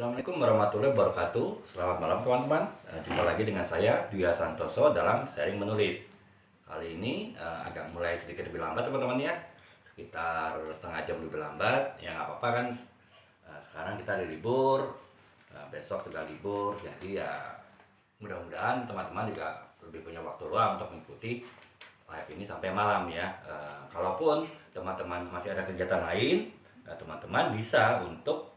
Assalamualaikum warahmatullahi wabarakatuh. Selamat malam teman-teman. Jumpa lagi dengan saya Dwi Santoso dalam sharing menulis. Kali ini agak mulai sedikit lebih lambat teman-teman ya. Sekitar setengah jam lebih lambat. Ya nggak apa-apa kan. Sekarang kita ada libur. Besok juga libur. Jadi ya mudah-mudahan teman-teman juga lebih punya waktu luang untuk mengikuti live ini sampai malam ya. Kalaupun teman-teman masih ada kegiatan lain, teman-teman bisa untuk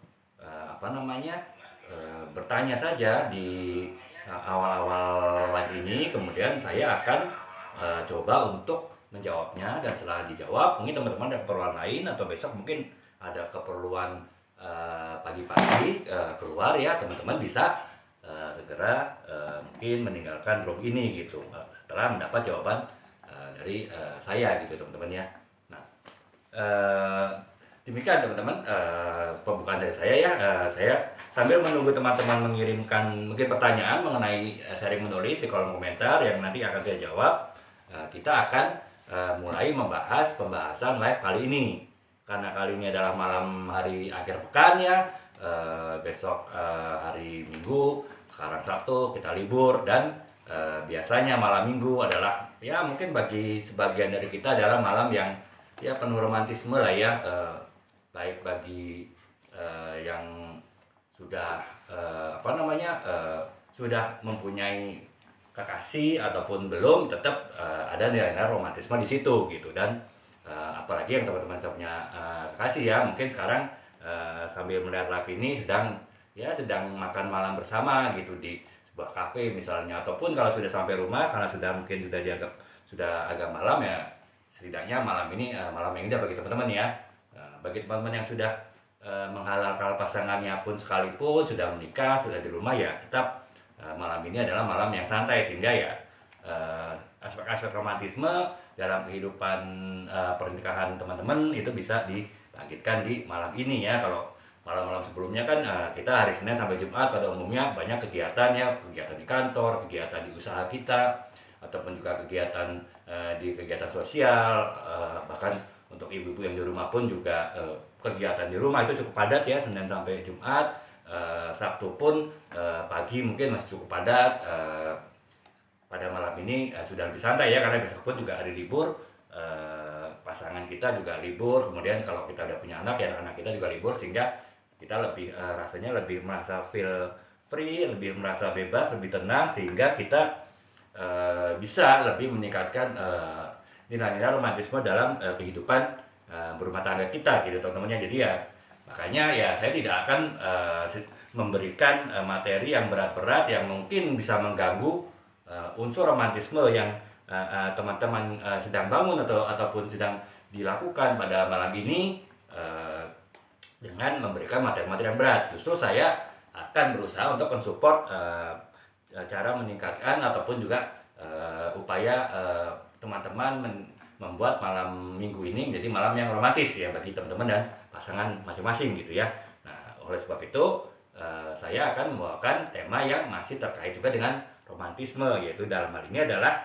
bertanya saja di awal-awal live ini, kemudian saya akan coba untuk menjawabnya, dan setelah dijawab mungkin teman-teman ada keperluan lain atau besok mungkin ada keperluan pagi-pagi keluar ya, teman-teman bisa segera mungkin meninggalkan room ini gitu setelah mendapat jawaban dari saya gitu teman-teman ya. Nah, demikian teman-teman pembukaan dari saya ya. Saya sambil menunggu teman-teman mengirimkan mungkin pertanyaan mengenai sharing menulis di kolom komentar yang nanti akan saya jawab. Kita akan mulai membahas pembahasan live kali ini. Karena kali ini adalah malam hari akhir pekan ya. Besok hari Minggu, sekarang Sabtu kita libur, dan biasanya malam Minggu adalah ya mungkin bagi sebagian dari kita adalah malam yang ya penuh romantisme lah ya. Baik bagi yang sudah sudah mempunyai kekasih ataupun belum, tetap ada nilai-nilai romantisme di situ gitu. Dan apalagi yang teman-teman punya kekasih ya, mungkin sekarang sambil melihat live ini sedang makan malam bersama gitu di sebuah kafe misalnya, ataupun kalau sudah sampai rumah karena mungkin sudah dianggap sudah agak malam ya, setidaknya malam ini malam yang indah bagi teman-teman ya. Bagi teman-teman yang sudah menghalalkan pasangannya pun sekalipun sudah menikah, sudah di rumah ya, tetap malam ini adalah malam yang santai, sehingga ya aspek-aspek romantisme dalam kehidupan pernikahan teman-teman itu bisa dibangkitkan di malam ini ya. Kalau malam-malam sebelumnya kan kita hari Senin sampai Jumat pada umumnya banyak kegiatan ya, kegiatan di kantor, kegiatan di usaha kita, ataupun juga kegiatan di kegiatan sosial, bahkan untuk ibu-ibu yang di rumah pun juga kegiatan di rumah itu cukup padat ya, Senin sampai Jumat. Sabtu pun pagi mungkin masih cukup padat. Pada malam ini sudah lebih santai ya, karena besok pun juga hari libur. Pasangan kita juga libur, kemudian kalau kita udah punya anak ya, anak kita juga libur, sehingga kita lebih rasanya lebih merasa feel free, lebih merasa bebas, lebih tenang, sehingga kita bisa lebih meningkatkan nilai-nilai romantisme dalam kehidupan berumah tangga kita gitu teman-temannya. Jadi ya makanya ya saya tidak akan memberikan materi yang berat-berat yang mungkin bisa mengganggu unsur romantisme yang teman-teman sedang bangun ataupun sedang dilakukan pada malam ini dengan memberikan materi-materi yang berat. Justru saya akan berusaha untuk mensupport cara meningkatkan ataupun juga upaya teman-teman membuat malam Minggu ini menjadi malam yang romantis ya bagi teman-teman dan pasangan masing-masing gitu ya. Nah, oleh sebab itu saya akan membawakan tema yang masih terkait juga dengan romantisme, yaitu dalam hal ini adalah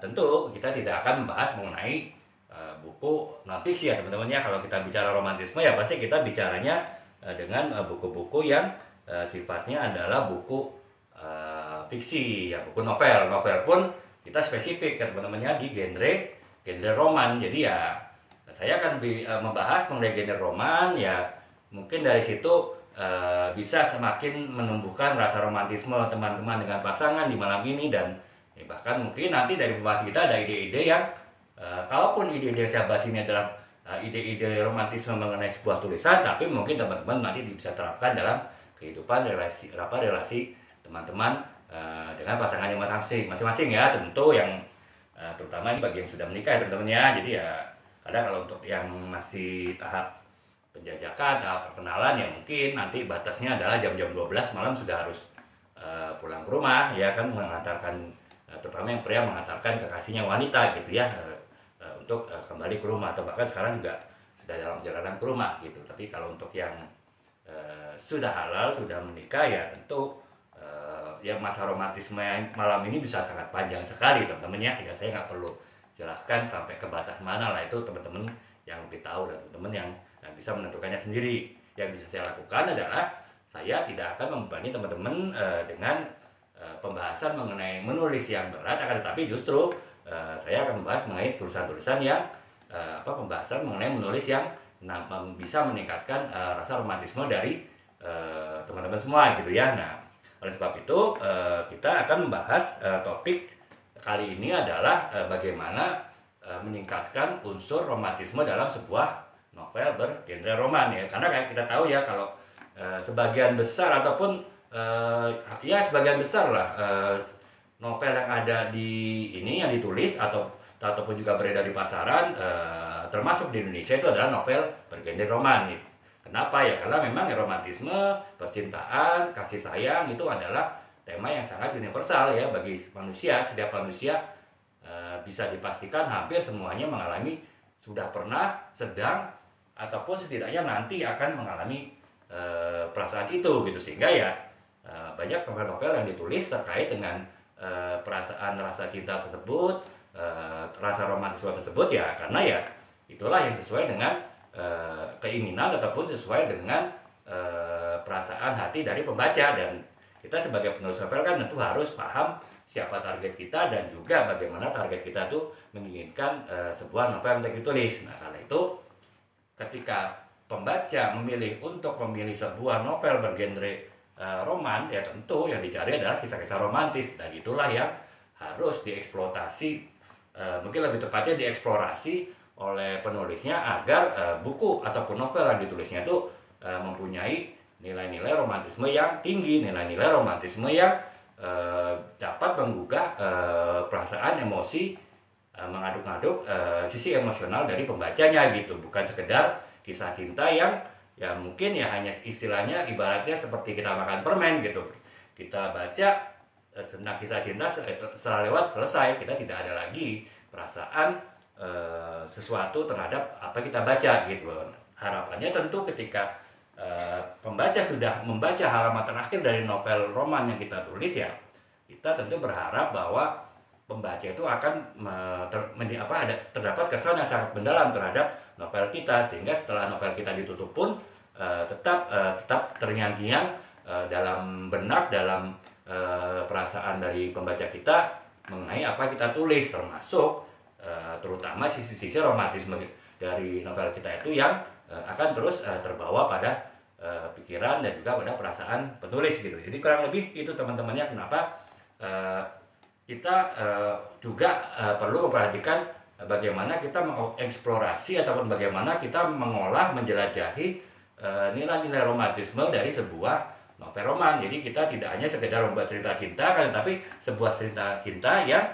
tentu kita tidak akan membahas mengenai buku non fiksi ya teman-teman ya. Kalau kita bicara romantisme ya pasti kita bicaranya dengan buku-buku yang sifatnya adalah buku fiksi ya, buku novel. Novel pun kita spesifik ya teman-teman ya, di genre roman. Jadi ya saya akan membahas mengenai genre roman ya, mungkin dari situ bisa semakin menumbuhkan rasa romantisme teman-teman dengan pasangan di malam ini. Dan bahkan mungkin nanti dari pembahasan kita ada ide-ide yang kalaupun ide-ide yang saya bahas ini adalah ide-ide romantisme mengenai sebuah tulisan, tapi mungkin teman-teman nanti bisa terapkan dalam kehidupan relasi teman-teman dengan pasangannya masing-masing ya. Tentu yang terutama ini bagi yang sudah menikah ya teman-teman ya. Jadi ya kadang kalau untuk yang masih tahap penjajakan, tahap perkenalan ya mungkin nanti batasnya adalah jam-jam 12 malam sudah harus pulang ke rumah ya kan, mengantarkan terutama yang pria mengantarkan kekasihnya wanita gitu ya untuk kembali ke rumah, atau bahkan sekarang juga sudah dalam perjalanan ke rumah gitu. Tapi kalau untuk yang sudah halal, sudah menikah ya tentu ya masa romantisme malam ini bisa sangat panjang sekali teman-teman ya. Ya saya nggak perlu jelaskan sampai ke batas mana lah, itu teman-teman yang lebih tahu dan teman-teman yang bisa menentukannya sendiri. Yang bisa saya lakukan adalah saya tidak akan membebani teman-teman dengan pembahasan mengenai menulis yang berat, akan tetapi justru saya akan membahas mengenai tulisan-tulisan yang pembahasan mengenai menulis yang bisa meningkatkan rasa romantisme dari teman-teman semua gitu ya. Nah, oleh sebab itu kita akan membahas topik kali ini adalah bagaimana meningkatkan unsur romantisme dalam sebuah novel bergenre roman ya. Karena kayak kita tahu ya kalau sebagian besar ataupun sebagian besar lah novel yang ada di ini yang ditulis ataupun juga beredar di pasaran termasuk di Indonesia itu adalah novel bergenre roman gitu. Kenapa ya? Karena memang romantisme, percintaan, kasih sayang itu adalah tema yang sangat universal ya bagi manusia. Setiap manusia bisa dipastikan hampir semuanya mengalami, sudah pernah, sedang, ataupun setidaknya nanti akan mengalami perasaan itu gitu. Sehingga ya banyak novel-novel yang ditulis terkait dengan perasaan rasa cinta tersebut, rasa romantisme tersebut ya, karena ya itulah yang sesuai dengan keinginan ataupun sesuai dengan perasaan hati dari pembaca. Dan kita sebagai penulis novel kan tentu harus paham siapa target kita dan juga bagaimana target kita tuh menginginkan sebuah novel untuk ditulis. Nah, karena itu ketika pembaca untuk memilih sebuah novel bergenre roman, ya tentu yang dicari adalah kisah-kisah romantis, dan itulah yang harus dieksploitasi, mungkin lebih tepatnya dieksplorasi oleh penulisnya agar buku ataupun novel yang ditulisnya itu mempunyai nilai-nilai romantisme yang tinggi, nilai-nilai romantisme yang dapat menggugah perasaan, emosi, mengaduk-aduk sisi emosional dari pembacanya gitu. Bukan sekedar kisah cinta yang ya mungkin ya hanya istilahnya ibaratnya seperti kita makan permen gitu. Kita baca tentang kisah cinta setelah lewat selesai, kita tidak ada lagi perasaan sesuatu terhadap apa kita baca gitu. Harapannya tentu ketika pembaca sudah membaca halaman terakhir dari novel roman yang kita tulis ya, kita tentu berharap bahwa pembaca itu akan terdapat kesan yang sangat mendalam terhadap novel kita, sehingga setelah novel kita ditutup pun tetap terngiang-ngiang dalam benak, dalam perasaan dari pembaca kita mengenai apa kita tulis, termasuk terutama sisi-sisi romantisme dari novel kita itu yang akan terus terbawa pada pikiran dan juga pada perasaan penulis gitu. Jadi kurang lebih itu teman-temannya kenapa kita juga perlu memperhatikan bagaimana kita mengeksplorasi ataupun bagaimana kita mengolah, menjelajahi nilai-nilai romantisme dari sebuah novel roman. Jadi kita tidak hanya sekedar membuat cerita cinta, tapi sebuah cerita cinta yang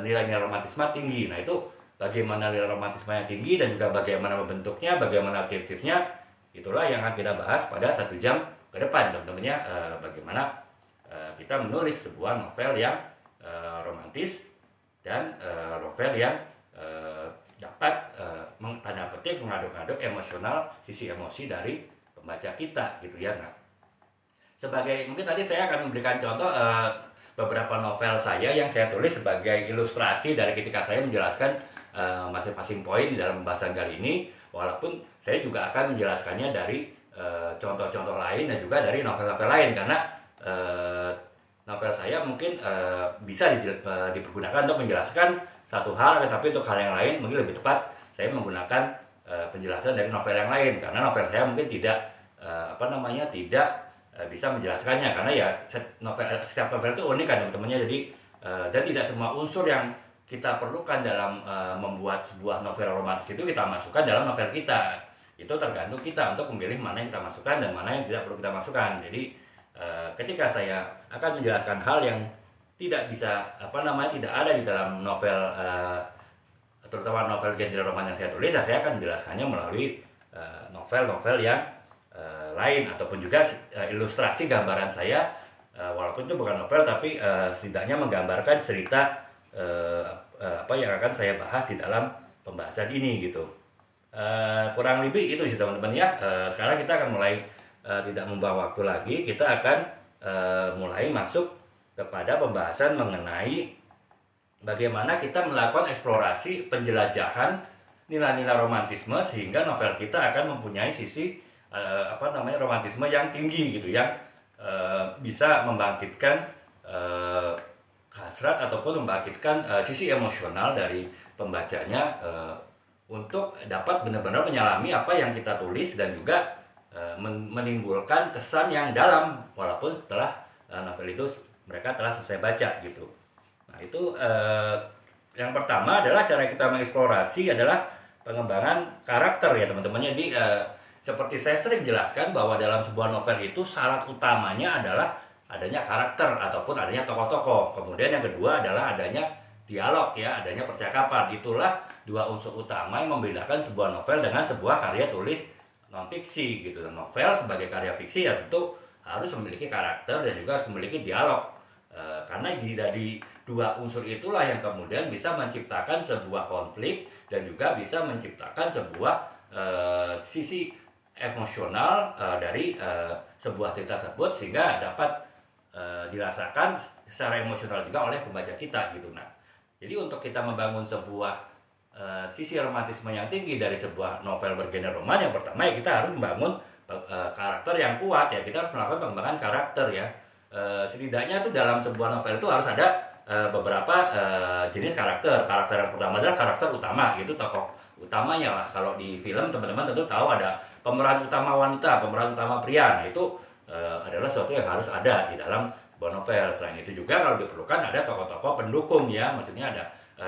nilai-nilai romantisme tinggi. Nah itu bagaimana nilai romantisme yang tinggi dan juga bagaimana membentuknya, bagaimana tips-tipsnya, itulah yang akan kita bahas pada 1 jam ke depan teman-temannya. Bagaimana kita menulis sebuah novel yang romantis dan novel yang dapat tanda petik mengaduk-aduk emosional, sisi emosi dari pembaca kita gitu ya. Nah, sebagai mungkin tadi saya akan memberikan contoh beberapa novel saya yang saya tulis sebagai ilustrasi dari ketika saya menjelaskan masing-masing poin di dalam pembahasan kali ini, walaupun saya juga akan menjelaskannya dari contoh-contoh lain dan juga dari novel-novel lain, karena novel saya mungkin bisa dipergunakan untuk menjelaskan satu hal, tapi untuk hal yang lain mungkin lebih tepat saya menggunakan penjelasan dari novel yang lain, karena novel saya mungkin tidak tidak bisa menjelaskannya, karena ya setiap novel itu unik kan teman-temannya. Jadi dan tidak semua unsur yang kita perlukan dalam membuat sebuah novel romantis itu kita masukkan dalam novel kita. Itu tergantung kita untuk memilih mana yang kita masukkan dan mana yang tidak perlu kita masukkan. Jadi ketika saya akan menjelaskan hal yang tidak bisa tidak ada di dalam novel, terutama novel genre roman yang saya tulis, saya akan menjelaskannya melalui novel-novel yang lain ataupun juga ilustrasi gambaran saya, walaupun itu bukan novel tapi setidaknya menggambarkan cerita apa yang akan saya bahas di dalam pembahasan ini gitu. Kurang lebih itu sih teman-teman ya. Sekarang kita akan mulai tidak membuang waktu lagi, kita akan mulai masuk kepada pembahasan mengenai bagaimana kita melakukan eksplorasi penjelajahan nilai-nilai romantisme sehingga novel kita akan mempunyai sisi romantisme yang tinggi gitu, yang bisa membangkitkan hasrat ataupun membangkitkan sisi emosional dari pembacanya, untuk dapat benar-benar menyelami apa yang kita tulis dan juga menimbulkan kesan yang dalam walaupun setelah novel itu mereka telah selesai baca gitu. Nah itu yang pertama adalah cara kita mengeksplorasi adalah pengembangan karakter ya teman-teman. Jadi seperti saya sering jelaskan bahwa dalam sebuah novel itu syarat utamanya adalah adanya karakter ataupun adanya tokoh-tokoh. Kemudian yang kedua adalah adanya dialog ya, adanya percakapan. Itulah dua unsur utama yang membedakan sebuah novel dengan sebuah karya tulis non fiksi gitu. Novel sebagai karya fiksi ya tentu harus memiliki karakter dan juga harus memiliki dialog. Karena dari dua unsur itulah yang kemudian bisa menciptakan sebuah konflik dan juga bisa menciptakan sebuah sisi emosional dari sebuah cerita tersebut sehingga dapat dirasakan secara emosional juga oleh pembaca kita gitu. Nah, jadi untuk kita membangun sebuah sisi romantisme yang tinggi dari sebuah novel bergenre roman, yang pertama ya kita harus membangun karakter yang kuat ya. Kita harus melakukan pengembangan karakter ya. Setidaknya itu dalam sebuah novel itu harus ada beberapa jenis karakter. Karakter yang pertama adalah karakter utama, itu tokoh utamanya lah. Kalau di film teman-teman tentu tahu ada pemeran utama wanita, pemeran utama pria. Nah itu adalah sesuatu yang harus ada di dalam sebuah novel. Selain itu juga kalau diperlukan ada tokoh-tokoh pendukung ya, maksudnya ada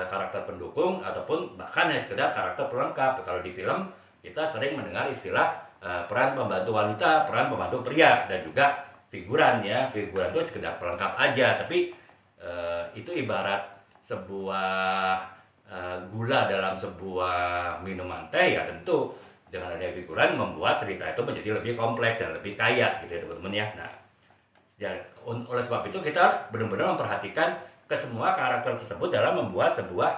karakter pendukung ataupun bahkan ya sekedar karakter pelengkap. Kalau di film kita sering mendengar istilah peran pembantu wanita, peran pembantu pria, dan juga figuran ya. Figuran itu sekedar pelengkap aja, tapi itu ibarat sebuah gula dalam sebuah minuman teh ya. Tentu dengan adanya figuran membuat cerita itu menjadi lebih kompleks dan lebih kaya gitu ya teman-teman ya. Nah, ya, oleh sebab itu kita harus benar-benar memperhatikan ke semua karakter tersebut dalam membuat sebuah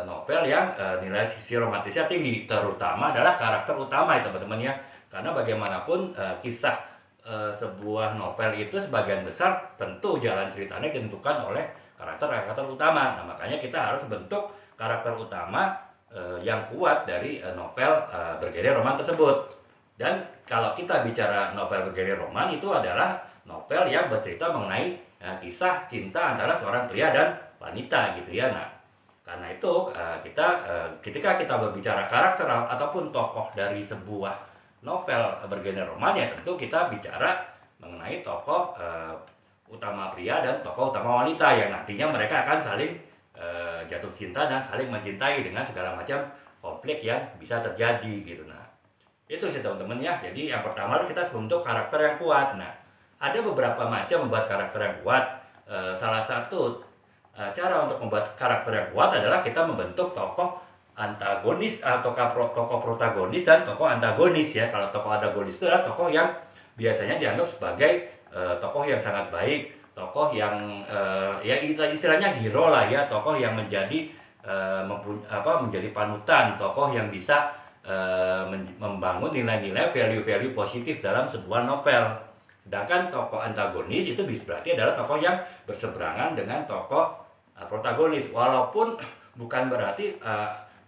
novel yang nilai sisi romantisnya tinggi, terutama adalah karakter utama ya teman-teman ya. Karena bagaimanapun kisah sebuah novel itu sebagian besar tentu jalan ceritanya ditentukan oleh karakter-karakter utama. Nah, makanya kita harus bentuk karakter utama yang kuat dari novel bergenre roman tersebut. Dan kalau kita bicara novel bergenre roman, itu adalah novel yang bercerita mengenai kisah cinta antara seorang pria dan wanita gitu ya. Nah, karena itu ketika kita berbicara karakter ataupun tokoh dari sebuah novel bergenre roman ya tentu kita bicara mengenai tokoh utama pria dan tokoh utama wanita yang nantinya mereka akan saling jatuh cinta dan saling mencintai dengan segala macam konflik yang bisa terjadi gitu. Nah, itu sih teman-teman ya. Jadi yang pertama kita harus membentuk karakter yang kuat. Nah, ada beberapa macam membuat karakter yang kuat. Salah satu cara untuk membuat karakter yang kuat adalah kita membentuk tokoh antagonis atau tokoh protagonis dan tokoh antagonis ya. Kalau tokoh antagonis itu adalah tokoh yang biasanya dianggap sebagai tokoh yang sangat baik, tokoh yang ya istilahnya hero lah ya, tokoh yang menjadi menjadi panutan, tokoh yang bisa membangun nilai-nilai value-value positif dalam sebuah novel. Sedangkan tokoh antagonis itu berarti adalah tokoh yang berseberangan dengan tokoh protagonis. Walaupun bukan berarti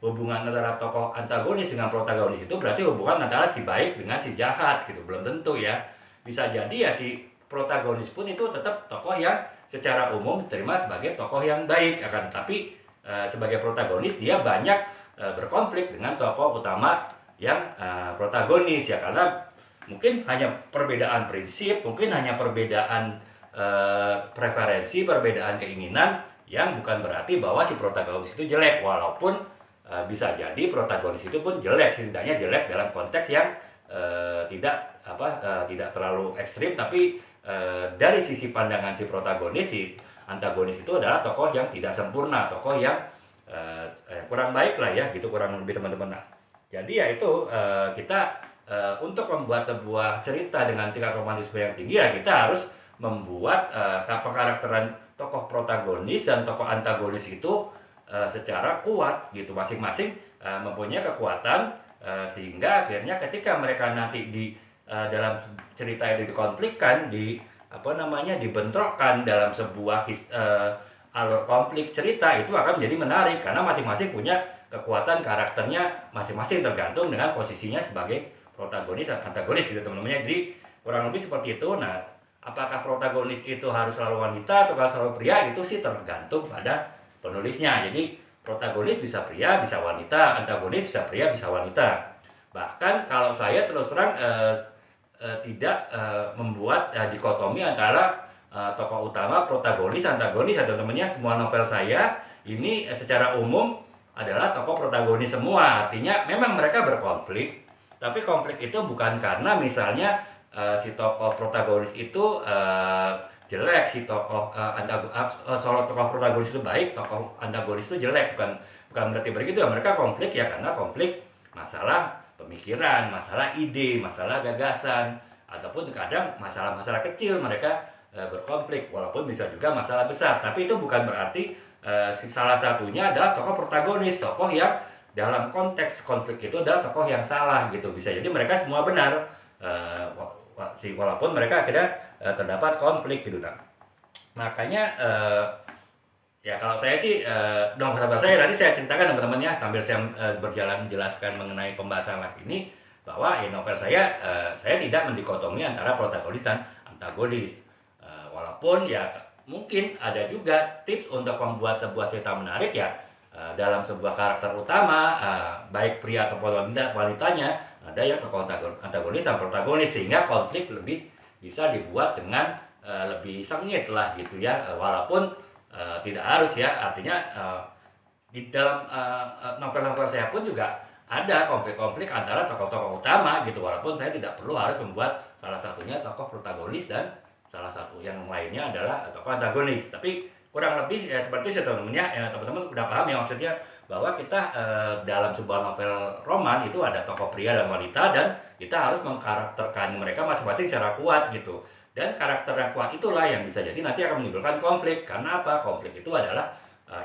hubungan antara tokoh antagonis dengan protagonis itu berarti hubungan antara si baik dengan si jahat gitu. Belum tentu ya. Bisa jadi ya si protagonis pun itu tetap tokoh yang secara umum diterima sebagai tokoh yang baik. Akan tapi sebagai protagonis dia banyak berkonflik dengan tokoh utama yang protagonis ya, karena mungkin hanya perbedaan prinsip, mungkin hanya perbedaan preferensi, perbedaan keinginan yang bukan berarti bahwa si protagonis itu jelek, walaupun bisa jadi protagonis itu pun jelek, setidaknya jelek dalam konteks yang tidak terlalu ekstrim, tapi dari sisi pandangan si protagonis, si antagonis itu adalah tokoh yang tidak sempurna, tokoh yang kurang baik lah ya gitu, kurang lebih teman-teman. Nah, jadi ya itu kita untuk membuat sebuah cerita dengan tingkat romantisme yang tinggi ya kita harus membuat karakteran tokoh protagonis dan tokoh antagonis itu secara kuat gitu, masing-masing mempunyai kekuatan sehingga akhirnya ketika mereka nanti di dalam cerita itu dikonflikkan, dibentrokkan dalam sebuah alur konflik cerita, itu akan menjadi menarik karena masing-masing punya kekuatan karakternya masing-masing tergantung dengan posisinya sebagai protagonis dan antagonis gitu teman-teman. Jadi kurang lebih seperti itu. Nah, apakah protagonis itu harus selalu wanita atau selalu pria, itu sih tergantung pada penulisnya. Jadi protagonis bisa pria, bisa wanita, antagonis bisa pria, bisa wanita. Bahkan kalau saya terus terang tidak membuat dikotomi antara tokoh utama, protagonis, antagonis. Teman-temannya, semua novel saya ini secara umum adalah tokoh protagonis semua. Artinya memang mereka berkonflik, tapi konflik itu bukan karena misalnya si tokoh protagonis itu jelek, si tokoh soal tokoh protagonis itu baik, tokoh antagonis itu jelek, bukan berarti begitu ya. Mereka konflik ya karena konflik masalah pemikiran, masalah ide, masalah gagasan, ataupun kadang masalah-masalah kecil mereka berkonflik, walaupun bisa juga masalah besar. Tapi itu bukan berarti salah satunya adalah tokoh protagonis, tokoh yang dalam konteks konflik itu adalah tokoh yang salah gitu. Bisa jadi mereka semua benar, walaupun mereka akhirnya terdapat konflik gitu. Nah, makanya ya kalau saya sih novel saya tadi saya ceritakan teman-temannya sambil saya berjalan menjelaskan mengenai pembahasan ini, bahwa novel saya tidak mendikotomi antara protagonis dan antagonis. Walaupun ya mungkin ada juga tips untuk membuat sebuah cerita menarik ya, dalam sebuah karakter utama, baik pria ataupun wanitanya, ada yang tokoh antagonis dan protagonis, sehingga konflik lebih bisa dibuat dengan lebih sengit lah gitu ya. Walaupun tidak harus ya, artinya di dalam novel-novel saya pun juga ada konflik-konflik antara tokoh-tokoh utama gitu, walaupun saya tidak perlu harus membuat salah satunya tokoh protagonis dan salah satu yang lainnya adalah tokoh antagonis. Tapi kurang lebih ya seperti itu teman-teman, teman-teman udah paham ya maksudnya, bahwa kita dalam sebuah novel roman itu ada tokoh pria dan wanita, dan kita harus mengkarakterkan mereka masing-masing secara kuat gitu. Dan karakter yang kuat itulah yang bisa jadi nanti akan menimbulkan konflik. Karena apa? Konflik itu adalah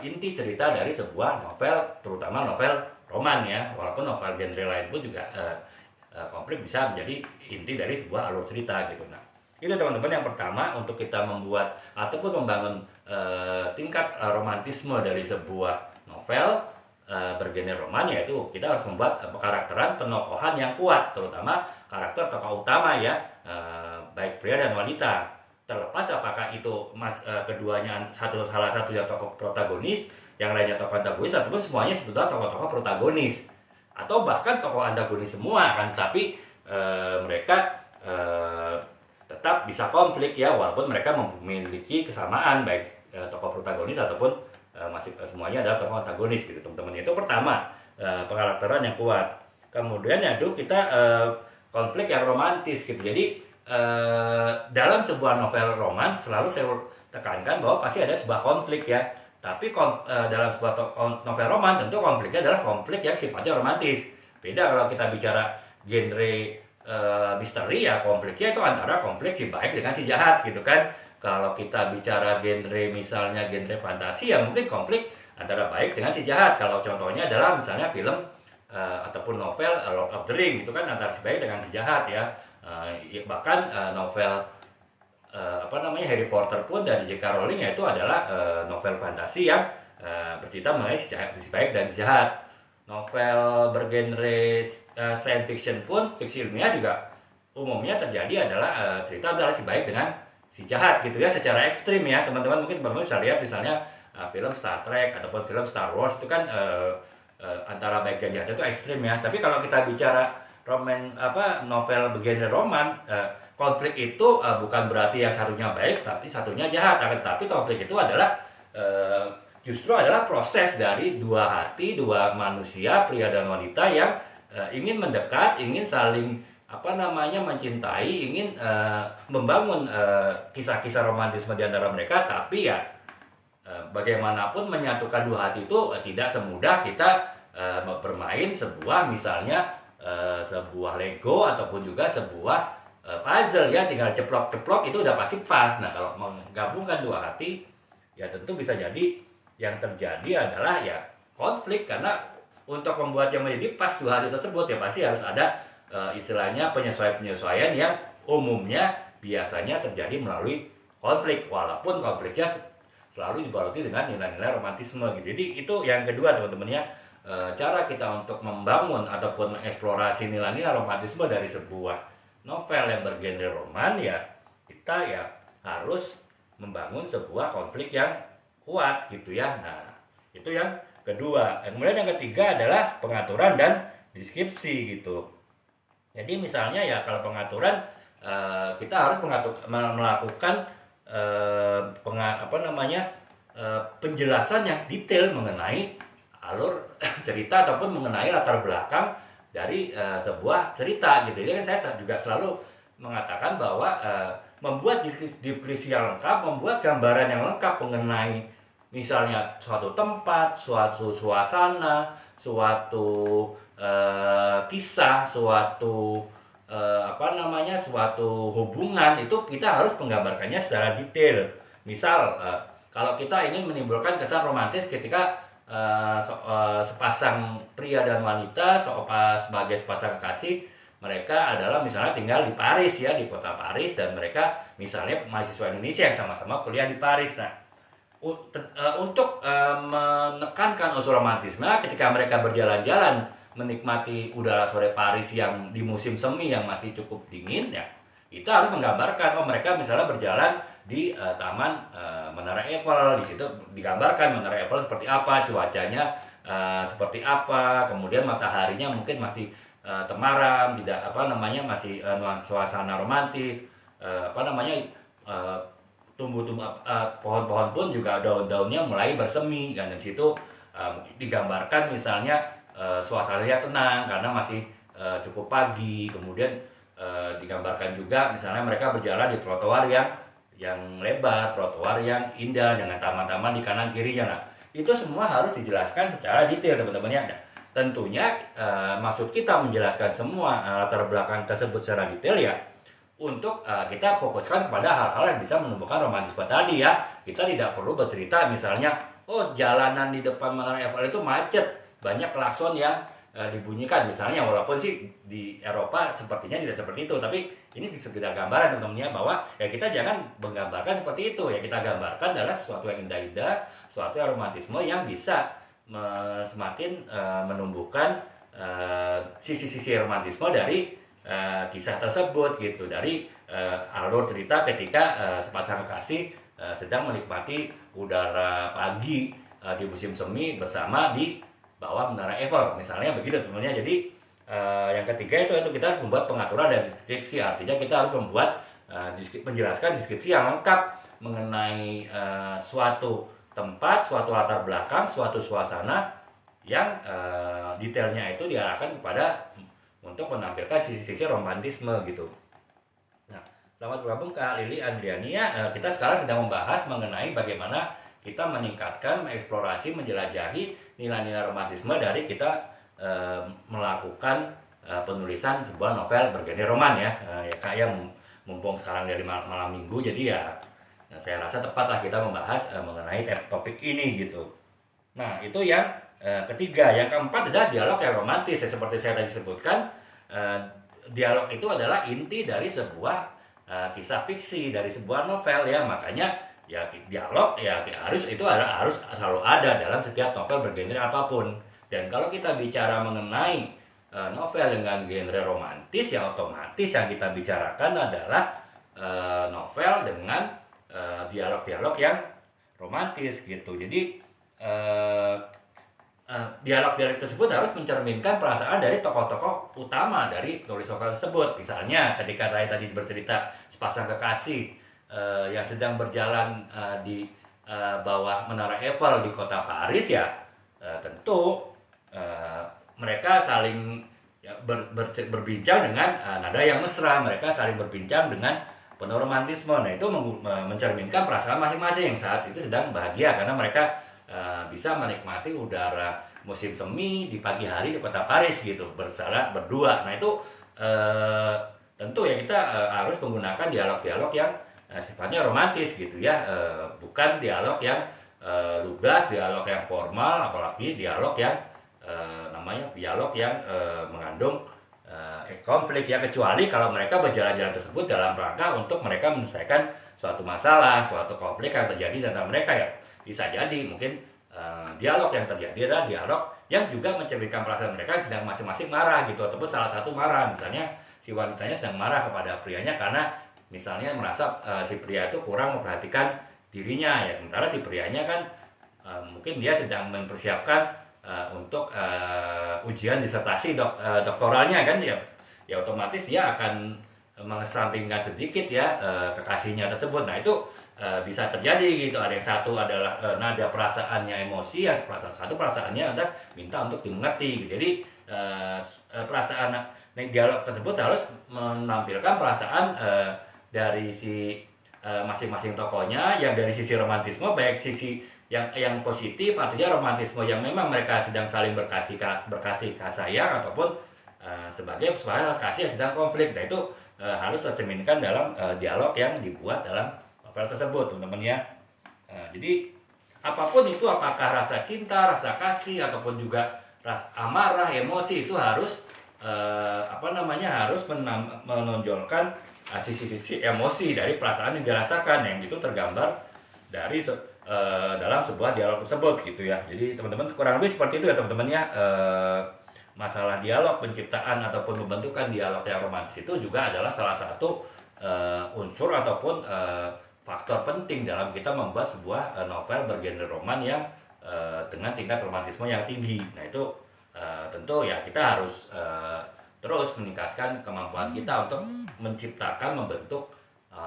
inti cerita dari sebuah novel, terutama novel roman ya. Walaupun novel genre lain pun juga konflik bisa menjadi inti dari sebuah alur cerita gitu. Nah, itu teman-teman yang pertama, untuk kita membuat ataupun membangun tingkat romantisme dari sebuah novel bergenre roman, yaitu kita harus membuat karakteran penokohan yang kuat, terutama karakter tokoh utama ya, baik pria dan wanita. Terlepas apakah itu keduanya salah satunya tokoh protagonis, yang lainnya tokoh antagonis, ataupun semuanya sebetulnya tokoh-tokoh protagonis, atau bahkan tokoh antagonis semua kan, tapi mereka tetap bisa konflik ya, walaupun mereka memiliki kesamaan, baik tokoh protagonis ataupun masih semuanya adalah tokoh antagonis gitu teman-teman. Itu pertama, pengkarakteran yang kuat. Kemudian yang kedua, kita konflik yang romantis gitu. Jadi dalam sebuah novel roman selalu saya tekankan bahwa pasti ada sebuah konflik ya. Tapi dalam sebuah novel roman tentu konfliknya adalah konflik yang sifatnya romantis. Beda kalau kita bicara genre misteri ya, konfliknya itu antara konflik si baik dengan si jahat gitu kan. Kalau kita bicara genre misalnya genre fantasi ya mungkin konflik antara baik dengan si jahat. Kalau contohnya adalah misalnya film ataupun novel Lord of the Ring, itu kan antara si baik dengan si jahat ya. Bahkan novel Harry Potter pun dari J.K. Rowling, yaitu adalah novel fantasi yang bercerita mengenai si baik dan si jahat. Novel bergenre science fiction pun, fiksi ilmiah juga umumnya terjadi adalah cerita adalah si baik dengan si jahat gitu ya, secara ekstrim ya teman-teman. Mungkin teman-teman bisa lihat misalnya film Star Trek ataupun film Star Wars, itu kan antara baik dan jahat itu ekstrim ya. Tapi kalau kita bicara novel bergenre roman, konflik itu bukan berarti yang satunya baik tapi satunya jahat, tapi konflik itu adalah justru adalah proses dari dua hati, dua manusia, pria dan wanita yang ingin mendekat, ingin saling mencintai, ingin membangun kisah-kisah romantisme di antara mereka. Tapi ya bagaimanapun menyatukan dua hati itu tidak semudah kita bermain sebuah misalnya sebuah Lego ataupun juga sebuah puzzle ya, tinggal ceplok-ceplok itu udah pasti pas. Nah, kalau menggabungkan dua hati ya tentu bisa jadi yang terjadi adalah ya konflik, karena untuk membuat yang menjadi pas dua hati tersebut ya pasti harus ada istilahnya penyesuaian-penyesuaian yang umumnya biasanya terjadi melalui konflik, walaupun konfliknya selalu dibaluti dengan nilai-nilai romantisme gitu. Jadi itu yang kedua teman-teman ya, cara kita untuk membangun ataupun mengeksplorasi nilai-nilai romantisme dari sebuah novel yang bergenre roman, ya kita ya harus membangun sebuah konflik yang kuat gitu ya. Nah, itu yang kedua. Kemudian yang ketiga adalah pengaturan dan deskripsi gitu. Jadi misalnya ya kalau pengaturan, kita harus melakukan penjelasan yang detail mengenai alur cerita ataupun mengenai latar belakang dari sebuah cerita gitu. Jadi kan saya juga selalu mengatakan bahwa membuat deskripsi yang lengkap, membuat gambaran yang lengkap mengenai misalnya suatu tempat, suatu suasana, suatu kisah, suatu suatu hubungan, itu kita harus menggambarkannya secara detail. Misal kalau kita ingin menimbulkan kesan romantis ketika sepasang pria dan wanita sebagai sepasang kekasih, mereka adalah misalnya tinggal di Paris ya, di kota Paris, dan mereka misalnya mahasiswa Indonesia yang sama-sama kuliah di Paris. Nah, untuk menekankan unsur romantisme ketika mereka berjalan-jalan menikmati udara sore Paris yang di musim semi yang masih cukup dingin, ya kita harus menggambarkan mereka misalnya berjalan di taman Menara Eiffel. Di situ digambarkan Menara Eiffel seperti apa, cuacanya seperti apa, kemudian mataharinya mungkin masih temaram, tidak masih nuansa suasana romantis, pohon-pohon pun juga daun-daunnya mulai bersemi, dan di situ digambarkan misalnya suasananya tenang karena masih cukup pagi. Kemudian digambarkan juga misalnya mereka berjalan di trotoar yang lebar, trotoar yang indah dengan taman-taman di kanan kirinya. Nah, itu semua harus dijelaskan secara detail teman-teman ya. Tentunya maksud kita menjelaskan semua latar belakang tersebut secara detail ya untuk kita fokuskan kepada hal-hal yang bisa menumbuhkan romantisme tadi ya. Kita tidak perlu bercerita misalnya, jalanan di depan Menara Eiffel itu macet, banyak klakson yang dibunyikan misalnya, walaupun sih di Eropa sepertinya tidak seperti itu, tapi ini di sekitar gambaran teman-teman bahwa ya kita jangan menggambarkan seperti itu. Ya kita gambarkan adalah sesuatu yang indah-indah, sesuatu yang romantisme yang bisa semakin menumbuhkan sisi-sisi romantisme dari kisah tersebut gitu, dari alur cerita ketika sepasang kekasih sedang menikmati udara pagi di musim semi bersama di bawah Menara Eiffel misalnya begitu teman-teman. Jadi yang ketiga itu kita harus membuat pengaturan dan deskripsi, artinya kita harus membuat menjelaskan deskripsi yang lengkap mengenai suatu tempat, suatu latar belakang, suatu suasana yang detailnya itu diarahkan kepada untuk menampilkan sisi-sisi romantisme gitu. Nah, selamat bergabung Kak Lili Andriania. Kita sekarang sedang membahas mengenai bagaimana kita meningkatkan, mengeksplorasi, menjelajahi nilai-nilai romantisme dari kita melakukan penulisan sebuah novel bergenre roman ya. Ya kayak mumpung sekarang dari malam minggu, jadi ya saya rasa tepatlah kita membahas mengenai topik ini gitu. Nah, itu yang ketiga. Yang keempat adalah dialog yang romantis. Ya, seperti saya tadi sebutkan, dialog itu adalah inti dari sebuah kisah fiksi, dari sebuah novel ya. Makanya ya dialog ya harus selalu ada dalam setiap novel bergenre apapun. Dan kalau kita bicara mengenai novel dengan genre romantis, ya otomatis yang kita bicarakan adalah novel dengan dialog-dialog yang romantis gitu. Jadi dialog-dialog tersebut harus mencerminkan perasaan dari tokoh-tokoh utama dari penulis novel tersebut. Misalnya ketika saya tadi bercerita sepasang kekasih yang sedang berjalan di bawah Menara Eiffel di kota Paris ya, tentu mereka saling berbincang dengan nada yang mesra, mereka saling berbincang dengan penuh romantisme. Nah, itu mencerminkan perasaan masing-masing saat itu sedang bahagia karena mereka bisa menikmati udara musim semi di pagi hari di kota Paris gitu, berdua. Nah, itu tentu ya kita harus menggunakan dialog-dialog yang sifatnya romantis gitu ya, bukan dialog yang lugas, dialog yang formal, apalagi dialog yang mengandung konflik ya, kecuali kalau mereka berjalan-jalan tersebut dalam rangka untuk mereka menyelesaikan suatu masalah, suatu konflik yang terjadi antara mereka ya. Bisa jadi mungkin dialog yang terjadi adalah dialog yang juga mencerminkan perasaan mereka yang sedang masing-masing marah gitu, ataupun salah satu marah. Misalnya si wanitanya sedang marah kepada prianya karena misalnya merasa si pria itu kurang memperhatikan dirinya, ya sementara si prianya kan mungkin dia sedang mempersiapkan untuk ujian disertasi doktoralnya kan, ya otomatis dia akan mengesampingkan sedikit ya kekasihnya tersebut. Nah itu bisa terjadi gitu, ada yang satu adalah nada perasaannya emosi, ya satu perasaannya ada minta untuk dimengerti gitu. Jadi perasaan dialog tersebut harus menampilkan perasaan dari si masing-masing tokohnya, yang dari sisi romantisme baik sisi yang positif, artinya romantisme yang memang mereka sedang saling berkasih sayang, ataupun sebagai kasih yang sedang konflik. Nah itu harus tercerminkan dalam dialog yang dibuat dalam novel tersebut, teman-teman ya. Jadi apapun itu, apakah rasa cinta, rasa kasih, ataupun juga rasa amarah, emosi, itu harus harus menonjolkan sisi-sisi emosi dari perasaan yang dirasakan, yang itu tergambar dari dalam sebuah dialog tersebut gitu ya. Jadi teman-teman kurang lebih seperti itu ya teman-teman ya. Masalah dialog, penciptaan ataupun pembentukan dialog yang romantis itu juga adalah salah satu unsur ataupun faktor penting dalam kita membuat sebuah novel bergenre roman yang dengan tingkat romantisme yang tinggi. Nah itu tentu ya kita harus terus meningkatkan kemampuan kita untuk menciptakan, membentuk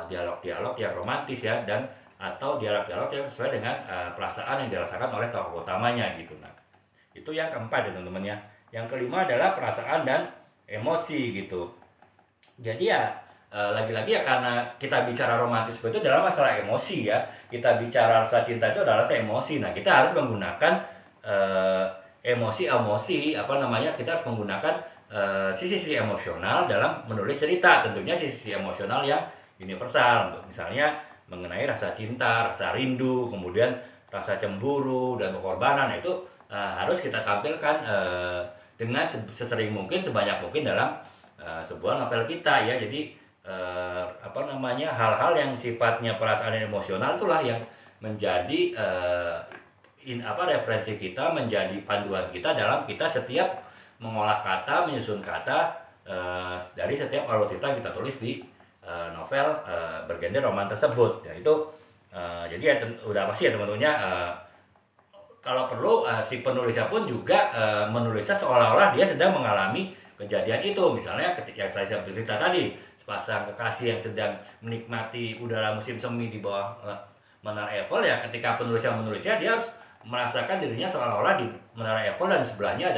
dialog-dialog yang romantis ya, dan atau dialog-dialog yang sesuai dengan perasaan yang dirasakan oleh tokoh utamanya gitu. Nah itu yang keempat ya teman-teman ya. Yang kelima adalah perasaan dan emosi gitu. Jadi ya lagi-lagi ya, karena kita bicara romantisme itu adalah masalah emosi ya. Kita bicara rasa cinta itu adalah rasa emosi. Nah kita harus menggunakan emosi-emosi kita harus menggunakan sisi-sisi emosional dalam menulis cerita. Tentunya sisi emosional yang universal, misalnya mengenai rasa cinta, rasa rindu, kemudian rasa cemburu dan pengorbanan. Nah, itu harus kita tampilkan dengan sesering mungkin, sebanyak mungkin dalam sebuah novel kita ya. Jadi hal-hal yang sifatnya perasaan dan emosional itulah yang menjadi referensi kita, menjadi panduan kita dalam kita setiap mengolah kata, menyusun kata dari setiap alur cerita yang kita tulis di novel bergenre roman tersebut. Ya itu jadi ya udah pasti ya teman-temannya, kalau perlu si penulisnya pun juga menulisnya seolah-olah dia sedang mengalami kejadian itu. Misalnya ketika saya cerita tadi, sepasang kekasih yang sedang menikmati udara musim semi di bawah Menara Eiffel, ya ketika menulisnya dia harus merasakan dirinya seolah-olah di Menara Eiffel dan sebelahnya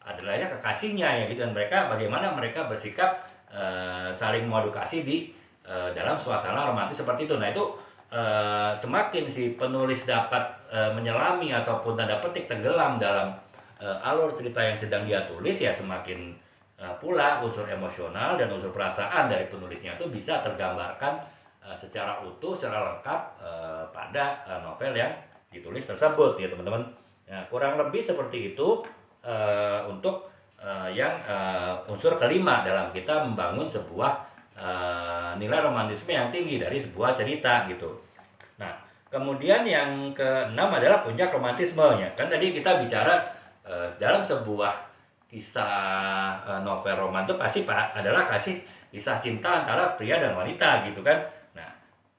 adalahnya kekasihnya ya gitu, dan bagaimana mereka bersikap saling mengedukasi di dalam suasana romantis seperti itu. Nah itu semakin si penulis dapat menyelami ataupun tanda petik tenggelam dalam alur cerita yang sedang dia tulis, ya semakin pula unsur emosional dan unsur perasaan dari penulisnya itu bisa tergambarkan secara utuh, secara lengkap pada novel yang ditulis tersebut ya teman-teman. Nah, kurang lebih seperti itu untuk yang unsur kelima dalam kita membangun sebuah nilai romantisme yang tinggi dari sebuah cerita gitu. Nah, kemudian yang keenam adalah puncak romantismenya. Kan tadi kita bicara dalam sebuah kisah novel roman itu pasti adalah kisah cinta antara pria dan wanita gitu kan. Nah,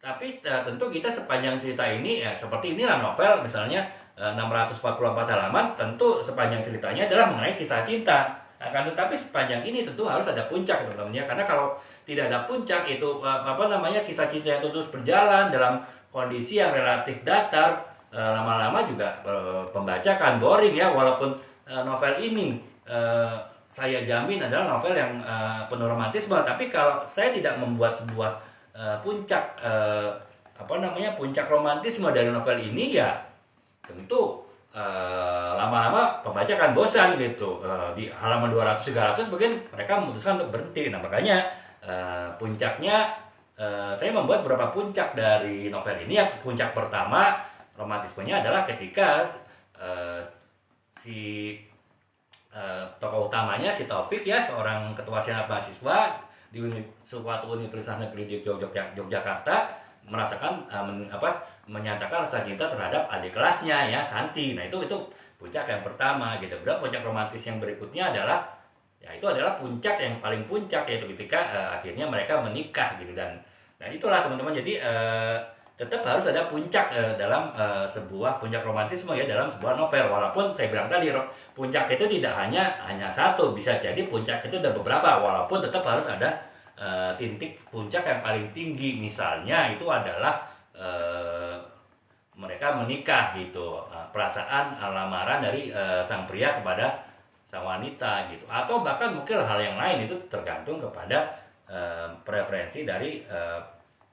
tapi tentu kita sepanjang cerita ini ya seperti inilah novel misalnya 644 halaman, tentu sepanjang ceritanya adalah mengenai kisah cinta. Nah, kan tetapi sepanjang ini tentu harus ada puncak teman-teman ya, karena kalau tidak ada puncak itu kisah cinta yang terus berjalan dalam kondisi yang relatif datar, lama-lama juga pembaca kan boring ya, walaupun novel ini saya jamin adalah novel yang penuh romantisme, tapi kalau saya tidak membuat sebuah puncak puncak romantisme dari novel ini, ya tentu lama-lama pembaca kan bosan gitu. Di halaman 200-300 mungkin mereka memutuskan untuk berhenti. Nah makanya puncaknya saya membuat beberapa puncak dari novel ini. Ya, puncak pertama romantismenya adalah ketika si tokoh utamanya si Taufik ya, seorang ketua senat mahasiswa di suatu universitas negeri di Yogyakarta, merasakan menyatakan rasa cinta terhadap adik kelasnya ya, Santi. Nah, itu puncak yang pertama gitu. Berarti puncak romantis yang berikutnya adalah ya itu adalah puncak yang paling puncak, yaitu ketika akhirnya mereka menikah gitu. Dan itulah teman-teman, jadi tetap harus ada puncak dalam sebuah puncak romantisme ya, dalam sebuah novel. Walaupun saya bilang tadi puncak itu tidak hanya satu, bisa jadi puncak itu ada beberapa, walaupun tetap harus ada titik puncak yang paling tinggi. Misalnya itu adalah mereka menikah gitu, perasaan lamaran dari sang pria kepada sang wanita gitu, atau bahkan mungkin hal yang lain, itu tergantung kepada preferensi dari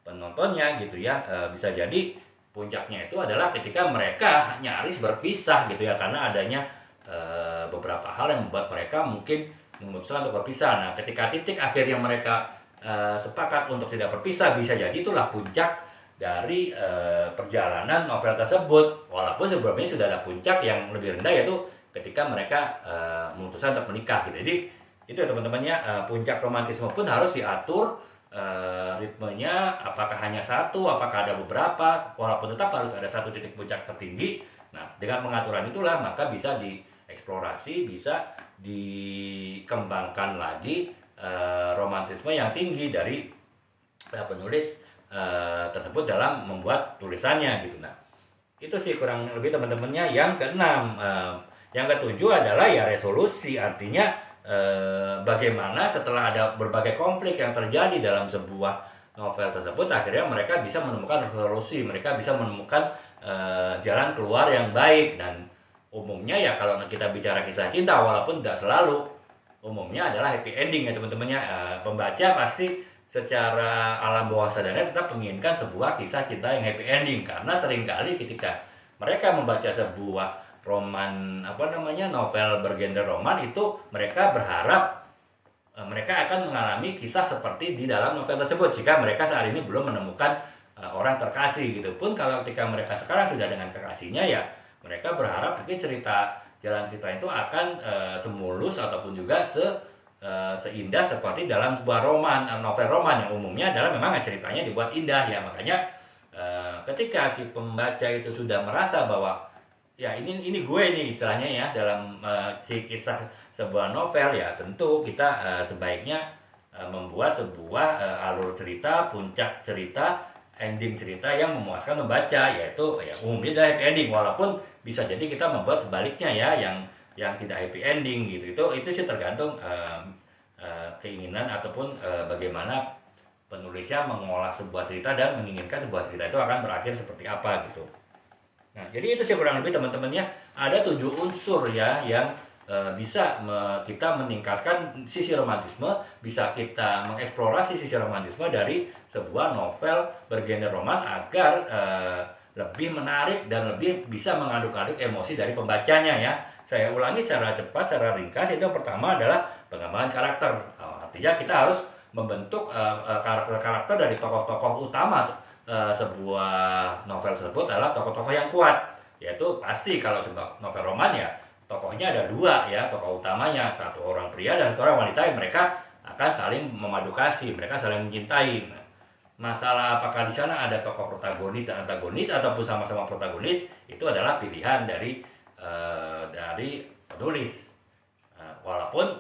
penontonnya gitu ya. Bisa jadi puncaknya itu adalah ketika mereka nyaris berpisah gitu ya, karena adanya beberapa hal yang membuat mereka mungkin memutuskan untuk berpisah. Nah, ketika titik akhirnya mereka sepakat untuk tidak berpisah, bisa jadi itulah puncak dari perjalanan novel tersebut. Walaupun sebelumnya sudah ada puncak yang lebih rendah, yaitu ketika mereka memutuskan untuk menikah gitu. Jadi itu ya teman-temannya, puncak romantisme pun harus diatur ritmenya, apakah hanya satu, apakah ada beberapa, walaupun tetap harus ada satu titik puncak tertinggi. Nah, dengan pengaturan itulah maka bisa dieksplorasi, bisa dikembangkan lagi romantisme yang tinggi dari penulis tersebut dalam membuat tulisannya gitu. Nah, itu sih kurang lebih teman-temannya. Yang keenam, yang ketujuh adalah ya resolusi, artinya bagaimana setelah ada berbagai konflik yang terjadi dalam sebuah novel tersebut, akhirnya mereka bisa menemukan resolusi, mereka bisa menemukan jalan keluar yang baik. Dan umumnya ya kalau kita bicara kisah cinta, walaupun tidak selalu, umumnya adalah happy ending ya teman-temannya. Pembaca pasti secara alam bawah sadarnya tetap menginginkan sebuah kisah cinta yang happy ending, karena seringkali ketika mereka membaca sebuah novel bergenre roman, itu mereka berharap mereka akan mengalami kisah seperti di dalam novel tersebut jika mereka saat ini belum menemukan orang terkasih gitu. Pun kalau ketika mereka sekarang sudah dengan kekasihnya, ya mereka berharap mungkin jalan cerita itu akan semulus ataupun juga seindah seperti dalam sebuah novel roman yang umumnya adalah memang ceritanya dibuat indah ya. Makanya ketika si pembaca itu sudah merasa bahwa ya ini gue nih istilahnya ya dalam si kisah sebuah novel, ya tentu kita sebaiknya membuat sebuah alur cerita, puncak cerita, ending cerita yang memuaskan membaca, yaitu ya umumnya adalah happy ending. Walaupun bisa jadi kita membuat sebaliknya ya, yang tidak happy ending gitu. Itu sih tergantung keinginan ataupun bagaimana penulisnya mengolah sebuah cerita dan menginginkan sebuah cerita itu akan berakhir seperti apa gitu. Nah, jadi itu sih kurang lebih teman-temannya, ada 7 unsur ya yang bisa kita meningkatkan sisi romantisme, bisa kita mengeksplorasi sisi romantisme dari sebuah novel bergenre roman agar lebih menarik dan lebih bisa mengaduk-aduk emosi dari pembacanya ya. Saya ulangi secara cepat, secara ringkas. Itu yang pertama adalah pengembangan karakter. Artinya kita harus membentuk karakter-karakter dari tokoh-tokoh utama sebuah novel tersebut adalah tokoh-tokoh yang kuat. Yaitu pasti kalau sebuah novel roman ya tokohnya ada 2 ya, tokoh utamanya, satu orang pria dan satu orang wanita yang mereka akan saling memadu kasih, mereka saling mencintai. Nah, masalah apakah di sana ada tokoh protagonis dan antagonis ataupun sama-sama protagonis, itu adalah pilihan dari penulis. Walaupun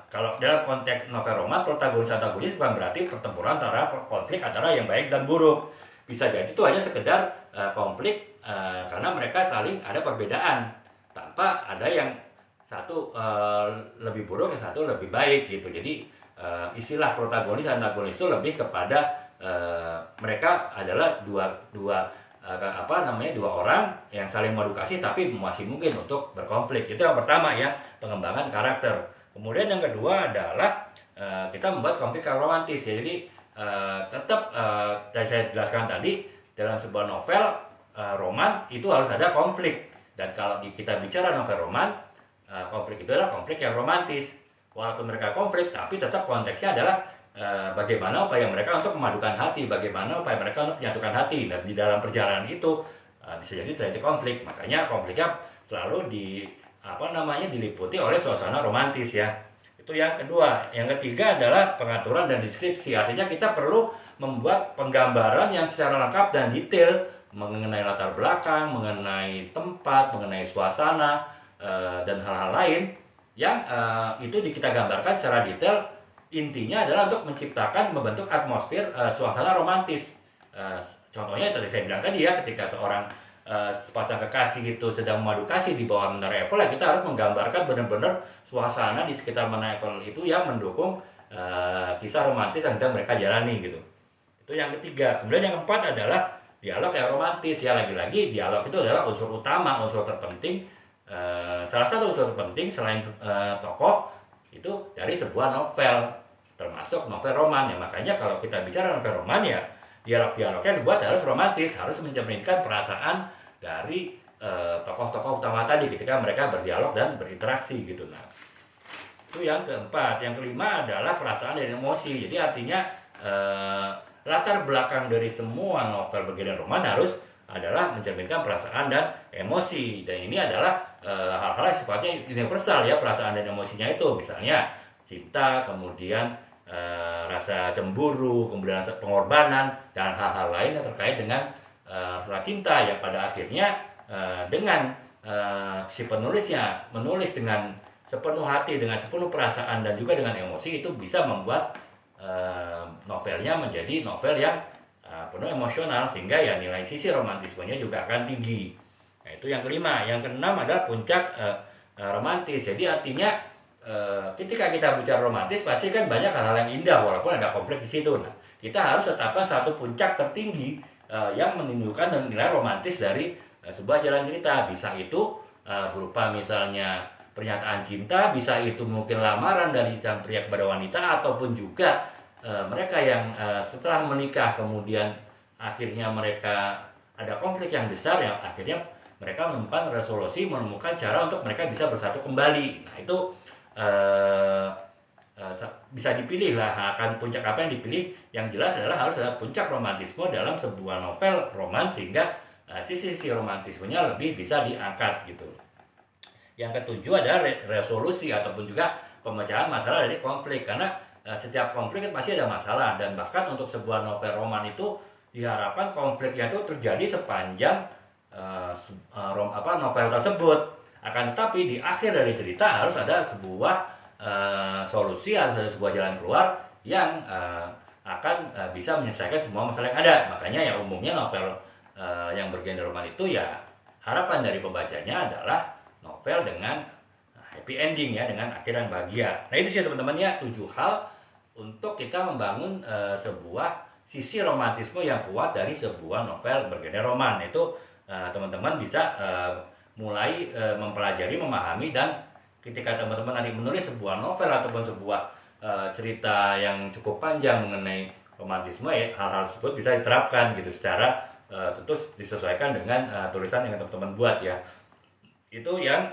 kalau dalam konteks novel roman, protagonis antagonis bukan berarti pertempuran antara konflik antara yang baik dan buruk. Bisa jadi itu hanya sekedar konflik karena mereka saling ada perbedaan, tanpa ada yang satu lebih buruk, yang satu lebih baik gitu. Jadi istilah protagonis dan antagonis itu lebih kepada mereka adalah dua orang yang saling mengedukasi tapi masih mungkin untuk berkonflik. Itu yang pertama ya, pengembangan karakter. Kemudian yang kedua adalah kita membuat konflik romantis ya. Jadi tetap saya jelaskan tadi, dalam sebuah novel roman itu harus ada konflik. Dan kalau kita bicara novel roman, konflik itu adalah konflik yang romantis. Walaupun mereka konflik, tapi tetap konteksnya adalah bagaimana upaya mereka untuk memadukan hati, bagaimana upaya mereka untuk menyatukan hati. Dan di dalam perjalanan itu bisa jadi terjadi konflik. Makanya konfliknya selalu diliputi oleh suasana romantis ya. Itu yang kedua. Yang ketiga adalah pengaturan dan deskripsi. Artinya kita perlu membuat penggambaran yang secara lengkap dan detail mengenai latar belakang, mengenai tempat, mengenai suasana, dan hal-hal lain yang itu kita gambarkan secara detail. Intinya adalah untuk menciptakan, membentuk atmosfer suasana romantis. Contohnya tadi saya bilang tadi ya, ketika seorang sepasang kekasih itu sedang memadu kasih di bawah menara Eiffel, ya kita harus menggambarkan benar-benar suasana di sekitar menara Eiffel itu yang mendukung kisah romantis yang sedang mereka jalani gitu. Itu yang ketiga. Kemudian yang keempat adalah dialog yang romantis. Ya lagi-lagi dialog itu adalah unsur utama, unsur terpenting. Salah satu unsur terpenting selain tokoh itu dari sebuah novel, termasuk novel roman ya. Makanya kalau kita bicara novel roman ya dialog-dialognya dibuat harus romantis, harus mencerminkan perasaan dari tokoh-tokoh utama tadi ketika mereka berdialog dan berinteraksi gitu. Nah, itu yang keempat. Yang kelima adalah perasaan dan emosi. Jadi artinya latar belakang dari semua novel bergenre roman harus adalah mencerminkan perasaan dan emosi. Dan ini adalah hal-hal yang sifatnya universal ya, perasaan dan emosinya itu. Misalnya cinta, kemudian rasa cemburu, kemudian rasa pengorbanan, dan hal-hal lain yang terkait dengan rasa cinta yang pada akhirnya dengan si penulisnya menulis dengan sepenuh hati, dengan sepenuh perasaan dan juga dengan emosi, itu bisa membuat novelnya menjadi novel yang penuh emosional, sehingga ya nilai sisi romantismenya juga akan tinggi. Nah, itu yang kelima. Yang keenam adalah puncak romantis. Jadi artinya ketika kita bicara romantis pasti kan banyak hal-hal yang indah walaupun ada konflik di situ. Nah, kita harus tetapkan satu puncak tertinggi yang menimbulkan nilai romantis dari sebuah jalan cerita. Bisa itu berupa misalnya pernyataan cinta, bisa itu mungkin lamaran dari sang pria kepada wanita, ataupun juga mereka yang setelah menikah kemudian akhirnya mereka ada konflik yang besar yang akhirnya mereka menemukan resolusi, menemukan cara untuk mereka bisa bersatu kembali. Nah, itu bisa dipilih lah akan puncak apa yang dipilih. Yang jelas adalah harus ada puncak romantisme dalam sebuah novel roman sehingga sisi-sisi romantismenya lebih bisa diangkat gitu. Yang ketujuh adalah resolusi ataupun juga pemecahan masalah dari konflik, karena setiap konflik kan pasti ada masalah, dan bahkan untuk sebuah novel roman itu diharapkan konfliknya itu terjadi sepanjang novel tersebut. Akan tetapi di akhir dari cerita harus ada sebuah solusi, harus ada sebuah jalan keluar yang akan bisa menyelesaikan semua masalah yang ada. Makanya ya umumnya novel yang bergenre roman itu ya harapan dari pembacanya adalah novel dengan happy ending ya, dengan akhir yang bahagia. Nah itu sih teman-teman ya, 7 hal untuk kita membangun sebuah sisi romantisme yang kuat dari sebuah novel bergenre roman. Itu teman-teman bisa mulai mempelajari, memahami, dan ketika teman-teman nanti menulis sebuah novel ataupun sebuah cerita yang cukup panjang mengenai romantisme ya, hal-hal tersebut bisa diterapkan gitu secara tentu disesuaikan dengan tulisan yang teman-teman buat ya. Itu yang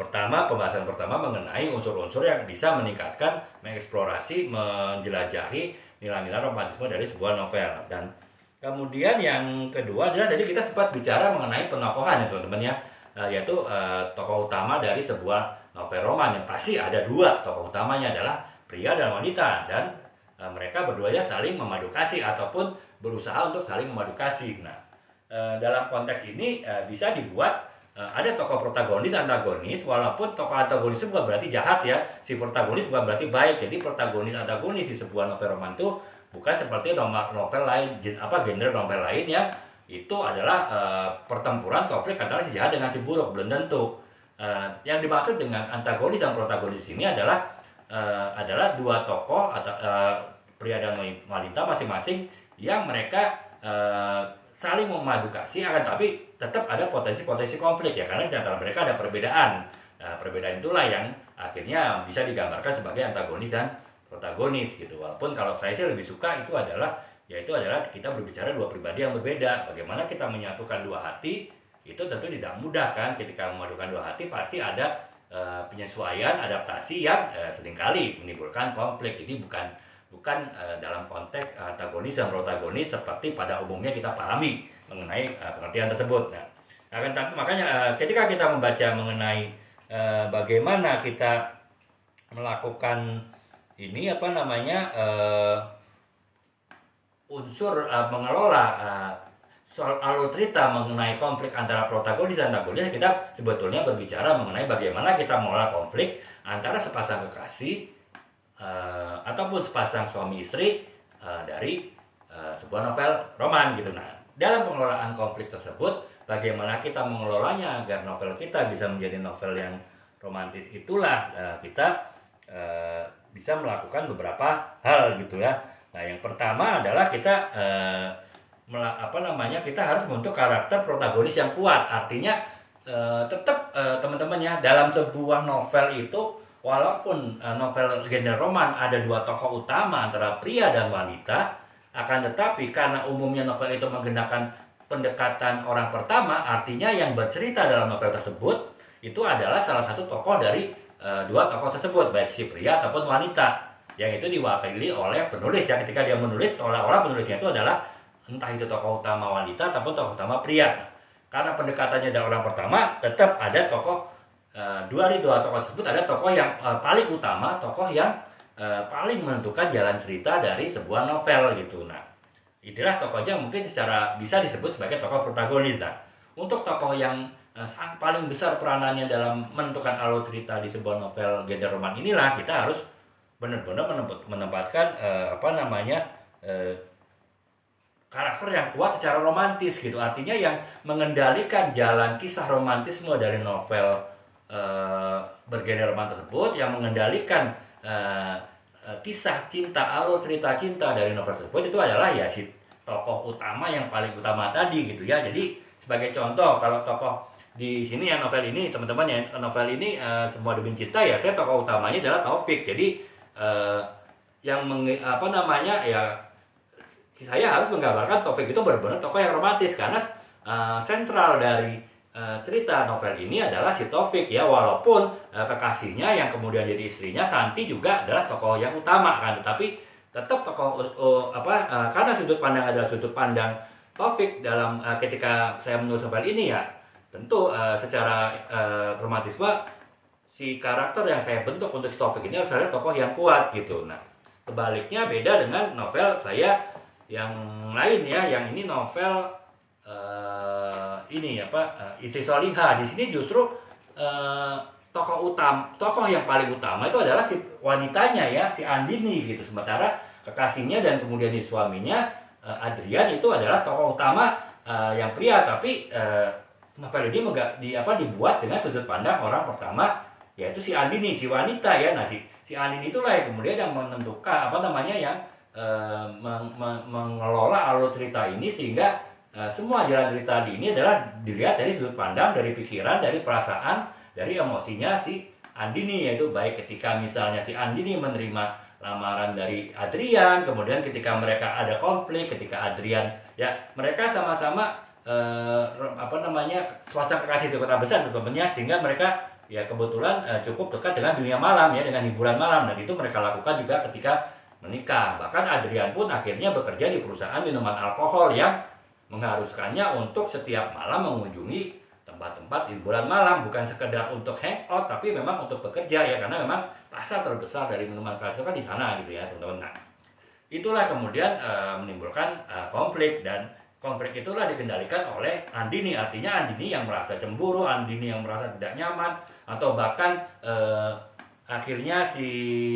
pertama, pembahasan pertama mengenai unsur-unsur yang bisa meningkatkan, mengeksplorasi, menjelajahi nilai-nilai romantisme dari sebuah novel. Dan kemudian yang kedua adalah tadi kita sempat bicara mengenai penokohan ya teman-teman ya, yaitu tokoh utama dari sebuah novel roman yang pasti ada dua tokoh utamanya, adalah pria dan wanita, dan mereka berduanya saling memadu kasih ataupun berusaha untuk saling memadu kasih. Nah, dalam konteks ini bisa dibuat ada tokoh protagonis, antagonis, walaupun tokoh antagonis itu bukan berarti jahat ya, si protagonis bukan berarti baik. Jadi protagonis antagonis di sebuah novel roman itu bukan seperti novel lain, genre novel lain yang itu adalah pertempuran konflik antara si jahat dengan si buruk, belum tentu. Yang dimaksud dengan antagonis dan protagonis ini adalah dua tokoh atau pria dan wanita masing-masing yang mereka saling memadu kasih, akan tapi tetap ada potensi-potensi konflik ya, karena di antara mereka ada perbedaan. Perbedaan itulah yang akhirnya bisa digambarkan sebagai antagonis dan protagonis gitu. Walaupun kalau saya sih lebih suka itu adalah kita berbicara dua pribadi yang berbeda. Bagaimana kita menyatukan dua hati itu tentu tidak mudah kan. Ketika memadukan dua hati pasti ada penyesuaian, adaptasi yang seringkali menimbulkan konflik. Jadi bukan dalam konteks antagonis dan protagonis seperti pada umumnya kita pahami mengenai pengertian tersebut. Nah, makanya ketika kita membaca mengenai bagaimana kita melakukan ini apa namanya unsur mengelola soal alur cerita mengenai konflik antara protagonis dan antagonis. Kita sebetulnya berbicara mengenai bagaimana kita mengelola konflik antara sepasang kekasih ataupun sepasang suami istri dari sebuah novel roman gitu. Nah, dalam pengelolaan konflik tersebut, bagaimana kita mengelolanya agar novel kita bisa menjadi novel yang romantis, itulah kita bisa melakukan beberapa hal gitu ya. Nah, yang pertama adalah kita kita harus membentuk karakter protagonis yang kuat. Artinya tetap teman-teman ya, dalam sebuah novel itu walaupun novel genre roman ada dua tokoh utama antara pria dan wanita, akan tetapi karena umumnya novel itu menggunakan pendekatan orang pertama, artinya yang bercerita dalam novel tersebut itu adalah salah satu tokoh dari dua tokoh tersebut, baik si pria ataupun wanita, yang itu diwakili oleh penulis ya. Ketika dia menulis, seolah-olah penulisnya itu adalah entah itu tokoh utama wanita ataupun tokoh utama pria. Karena pendekatannya dari orang pertama, tetap ada tokoh dua tokoh tersebut ada tokoh yang paling utama, tokoh yang paling menentukan jalan cerita dari sebuah novel gitu. Nah, itulah tokohnya mungkin secara bisa disebut sebagai tokoh protagonis. Nah, untuk tokoh yang paling besar peranannya dalam menentukan alur cerita di sebuah novel genre roman inilah kita harus benar-benar menempatkan karakter yang kuat secara romantis gitu. Artinya yang mengendalikan jalan kisah romantisme dari novel bergenre roman tersebut, yang mengendalikan kisah cinta, alur cerita cinta dari novel tersebut itu adalah ya si tokoh utama yang paling utama tadi gitu ya. Jadi sebagai contoh, kalau tokoh di sini ya novel ini teman-teman ya, novel ini Semua Demi Cinta ya, saya tokoh utamanya adalah Taufik. Jadi saya harus menggambarkan Taufik itu benar-benar tokoh yang romantis karena sentral dari cerita novel ini adalah si Taufik ya. Walaupun kekasihnya yang kemudian jadi istrinya Santi juga adalah tokoh yang utama kan, tetapi tetap tokoh karena sudut pandang adalah sudut pandang Taufik dalam ketika saya menulis novel ini ya, tentu secara romantisme si karakter yang saya bentuk untuk Taufik ini harus ada tokoh yang kuat gitu. Nah, sebaliknya beda dengan novel saya yang lain ya, yang ini novel Istri Solihah. Di sini justru tokoh yang paling utama itu adalah si wanitanya ya, si Andini gitu. Sementara kekasihnya dan kemudian di suaminya Adrian itu adalah tokoh utama yang pria, tapi novel ini dibuat dengan sudut pandang orang pertama, yaitu si Andini, si wanita ya. Nah, si Andini itulah yang kemudian yang menentukan mengelola alur cerita ini sehingga semua jalan cerita ini adalah dilihat dari sudut pandang, dari pikiran, dari perasaan, dari emosinya si Andini, yaitu baik ketika misalnya si Andini menerima lamaran dari Adrian, kemudian ketika mereka ada konflik, ketika Adrian ya mereka sama-sama swasta kekasih di kota besar tentunya, sehingga mereka ya kebetulan cukup dekat dengan dunia malam ya, dengan hiburan malam, dan itu mereka lakukan juga ketika menikah. Bahkan Adrian pun akhirnya bekerja di perusahaan minuman alkohol yang mengharuskannya untuk setiap malam mengunjungi tempat-tempat hiburan malam, bukan sekedar untuk hangout tapi memang untuk bekerja ya, karena memang pasar terbesar dari minuman keras itu kan di sana gitu ya teman-teman. Nah, itulah kemudian menimbulkan konflik, dan konflik itulah dikendalikan oleh Andini. Artinya Andini yang merasa cemburu, Andini yang merasa tidak nyaman, atau bahkan akhirnya si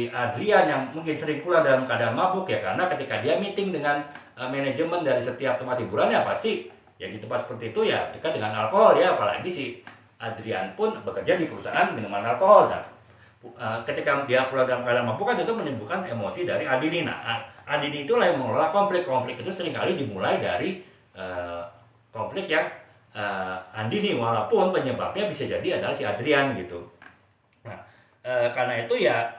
Adrian yang mungkin sering pulang dalam keadaan mabuk ya, karena ketika dia meeting dengan manajemen dari setiap tempat hiburan ya pasti ya di tempat seperti itu ya dekat dengan alkohol ya, apalagi si Adrian pun bekerja di perusahaan minuman alkohol. Nah, ketika dia pulang dalam keadaan mabuk kan itu menimbulkan emosi dari Andini. Nah, Andini itulah yang mengelola konflik itu seringkali dimulai dari konflik yang Andini, walaupun penyebabnya bisa jadi adalah si Adrian gitu. Nah, karena itu ya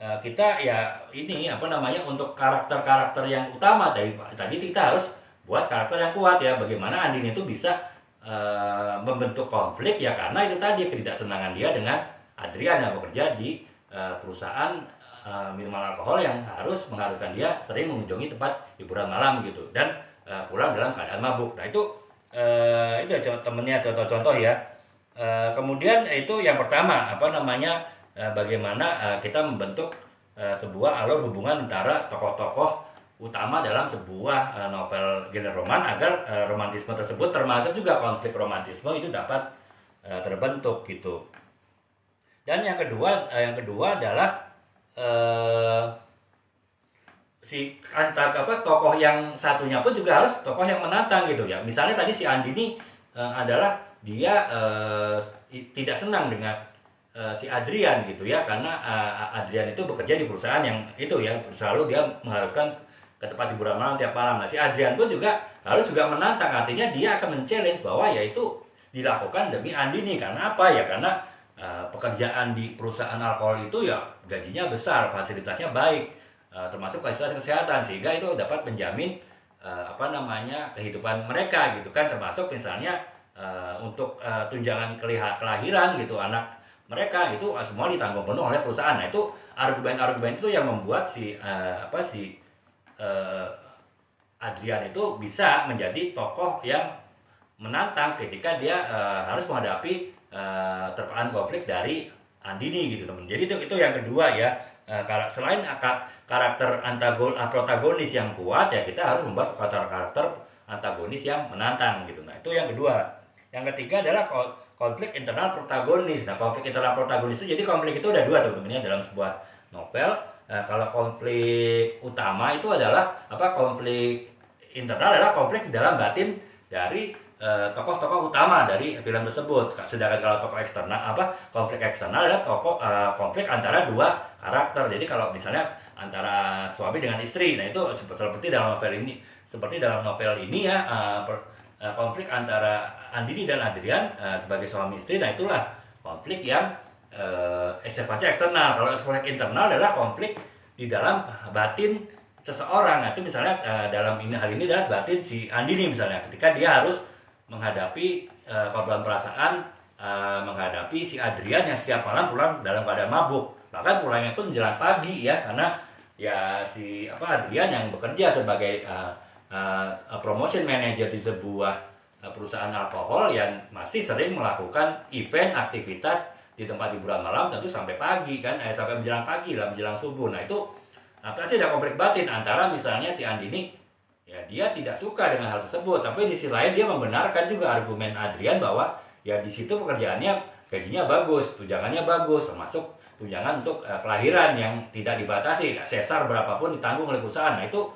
kita ya ini untuk karakter-karakter yang utama tadi kita harus buat karakter yang kuat ya. Bagaimana Andini itu bisa membentuk konflik ya, karena itu tadi ketidaksenangan dia dengan Adrian yang bekerja di perusahaan minuman alkohol yang mengharuskan dia sering mengunjungi tempat hiburan malam gitu, dan pulang dalam keadaan mabuk. Nah, itu temennya contoh-contoh ya. Kemudian itu yang pertama bagaimana kita membentuk sebuah alur hubungan antara tokoh-tokoh utama dalam sebuah novel genre roman agar romantisme tersebut termasuk juga konflik romantisme itu dapat terbentuk gitu. Dan yang kedua adalah si tokoh yang satunya pun juga harus tokoh yang menantang gitu ya. Misalnya tadi si Andini adalah dia tidak senang dengan si Adrian gitu ya, karena Adrian itu bekerja di perusahaan yang itu ya selalu dia mengharuskan ke tempat hiburan malam tiap malam. Nah si Adrian pun juga harus menantang, artinya dia akan men-challenge bahwa ya itu dilakukan demi Andini. Karena apa ya? Karena pekerjaan di perusahaan alkohol itu ya gajinya besar, fasilitasnya baik, termasuk fasilitas kesehatan, sehingga itu dapat menjamin kehidupan mereka gitu kan, termasuk misalnya untuk tunjangan kelahiran gitu anak mereka itu semua ditanggung penuh oleh perusahaan. Nah itu argumen-argumen itu yang membuat si Adrian itu bisa menjadi tokoh yang menantang ketika dia harus menghadapi terpaan konflik dari Andini gitu teman. Jadi itu yang kedua ya. Selain karakter protagonis yang kuat ya, kita harus membuat karakter antagonis yang menantang gitu. Nah itu yang kedua. Yang ketiga adalah konflik internal protagonis. Nah konflik internal protagonis itu, jadi konflik itu ada dua teman-teman dalam sebuah novel. Kalau konflik utama itu adalah konflik internal adalah konflik di dalam batin dari tokoh-tokoh utama dari film tersebut. Sedangkan kalau tokoh eksternal konflik eksternal adalah konflik antara dua karakter. Jadi kalau misalnya antara suami dengan istri, nah itu seperti dalam novel ini ya, konflik antara Andini dan Adrian sebagai suami istri. Nah itulah konflik yang sifatnya eksternal. Kalau konflik internal adalah konflik di dalam batin seseorang. Nah itu misalnya dalam hal ini adalah batin si Andini misalnya, ketika dia harus menghadapi korban perasaan, menghadapi si Adrian yang setiap malam pulang dalam keadaan mabuk, bahkan pulangnya itu menjelang pagi ya, karena ya si Adrian yang bekerja sebagai promotion manager di sebuah perusahaan alkohol yang masih sering melakukan event aktivitas di tempat hiburan malam, tentu sampai pagi kan, sampai menjelang pagi lah, menjelang subuh. Nah itu pasti ada konflik batin antara misalnya si Andini, ya dia tidak suka dengan hal tersebut, tapi di sisi lain dia membenarkan juga argumen Adrian bahwa ya di situ pekerjaannya gajinya bagus, tunjangannya bagus, termasuk tunjangan untuk kelahiran yang tidak dibatasi, sesar berapapun ditanggung oleh perusahaan. Nah itu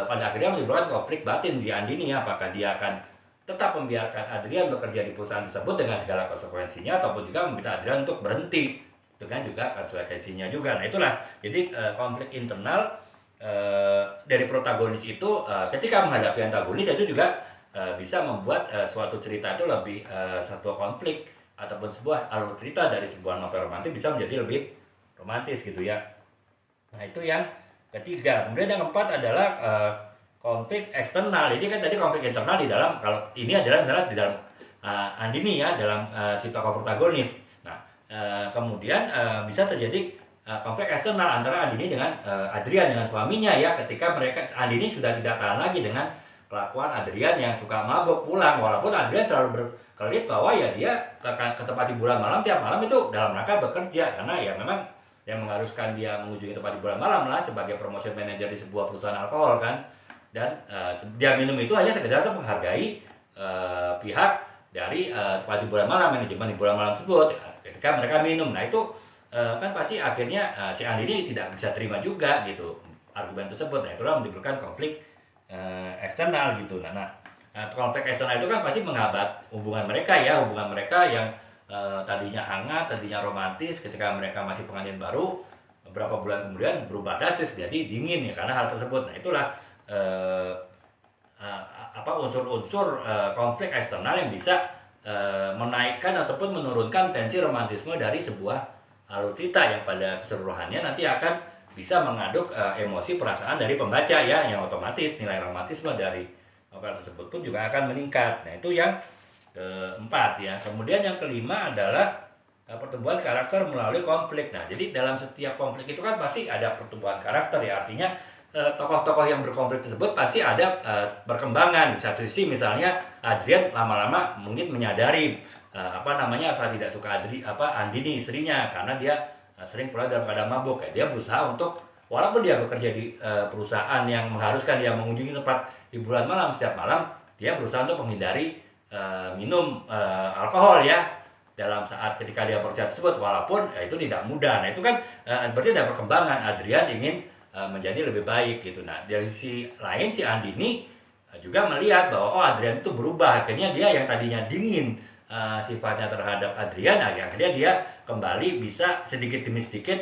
pada akhirnya menimbulkan konflik batin di Andini, apakah dia akan tetap membiarkan Adrian bekerja di perusahaan tersebut dengan segala konsekuensinya, ataupun juga meminta Adrian untuk berhenti dengan juga konsekuensinya juga. Nah itulah jadi konflik internal dari protagonis itu ketika menghadapi antagonis itu juga bisa membuat suatu cerita itu lebih satu konflik ataupun sebuah alur cerita dari sebuah novel romantis bisa menjadi lebih romantis gitu ya. Nah itu yang ketiga. Kemudian yang keempat adalah konflik eksternal. Jadi kan tadi konflik internal di dalam, kalau ini adalah misalnya di dalam Andini ya, dalam si tokoh protagonis. Nah kemudian bisa terjadi konflik eksternal antara Andini dengan Adrian, dengan suaminya ya, ketika Andini sudah tidak tahan lagi dengan kelakuan Adrian yang suka mabuk pulang, walaupun Adrian selalu berkelit bahwa ya dia ke tempat hiburan malam tiap malam itu dalam rangka bekerja, karena ya memang yang mengharuskan dia mengunjungi tempat hiburan malam lah sebagai promotion manager di sebuah perusahaan alkohol kan, dan dia minum itu hanya sekedar untuk menghargai pihak dari tempat hiburan malam, manajemen hiburan malam tersebut ketika mereka minum. Nah itu kan pasti akhirnya si Andini tidak bisa terima juga gitu argumen tersebut. Nah itulah menimbulkan konflik eksternal gitu. Nah konflik eksternal itu kan pasti menghambat hubungan mereka yang tadinya hangat, tadinya romantis, ketika mereka masih pengantin baru, beberapa bulan kemudian berubah drastis jadi dingin ya karena hal tersebut. Nah itulah unsur-unsur konflik eksternal yang bisa menaikkan ataupun menurunkan tensi romantisme dari sebuah alur cerita yang pada keseluruhannya nanti akan bisa mengaduk emosi perasaan dari pembaca ya, yang otomatis nilai romantisme dari novel tersebut pun juga akan meningkat. Nah itu yang keempat ya. Kemudian yang kelima adalah pertumbuhan karakter melalui konflik. Nah jadi dalam setiap konflik itu kan pasti ada pertumbuhan karakter ya, artinya tokoh-tokoh yang berkonflik tersebut pasti ada perkembangan. Di satu sisi misalnya Adrian lama-lama mungkin menyadari saya tidak suka Andini istrinya, karena dia sering pulang dalam keadaan mabuk. Dia berusaha untuk, walaupun dia bekerja di perusahaan yang mengharuskan dia mengunjungi tempat hiburan malam setiap malam, dia berusaha untuk menghindari minum alkohol ya dalam saat ketika dia bekerja tersebut, walaupun itu tidak mudah. Nah itu kan berarti ada perkembangan. Adrian ingin menjadi lebih baik gitu. Nah dari sisi lain si Andini juga melihat bahwa Adrian itu berubah. Akhirnya dia yang tadinya dingin sifatnya terhadap Adrian, akhirnya dia kembali bisa sedikit demi sedikit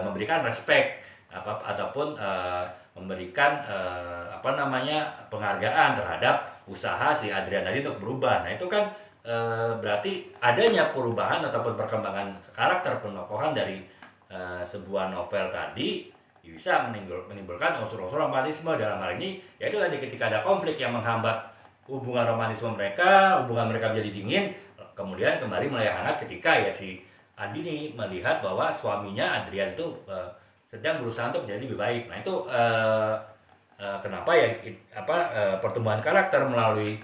memberikan respect ataupun memberikan penghargaan terhadap usaha si Adrian tadi untuk berubah. Nah itu kan berarti adanya perubahan ataupun perkembangan karakter penokohan dari sebuah novel tadi bisa menimbulkan unsur-unsur romantisme. Dalam hal ini yaitu tadi ketika ada konflik yang menghambat hubungan romantisme mereka, hubungan mereka menjadi dingin, kemudian kembali mulai hangat ketika ya si Andini melihat bahwa suaminya Adrian itu sedang berusaha untuk menjadi lebih baik. Nah itu kenapa ya pertumbuhan karakter melalui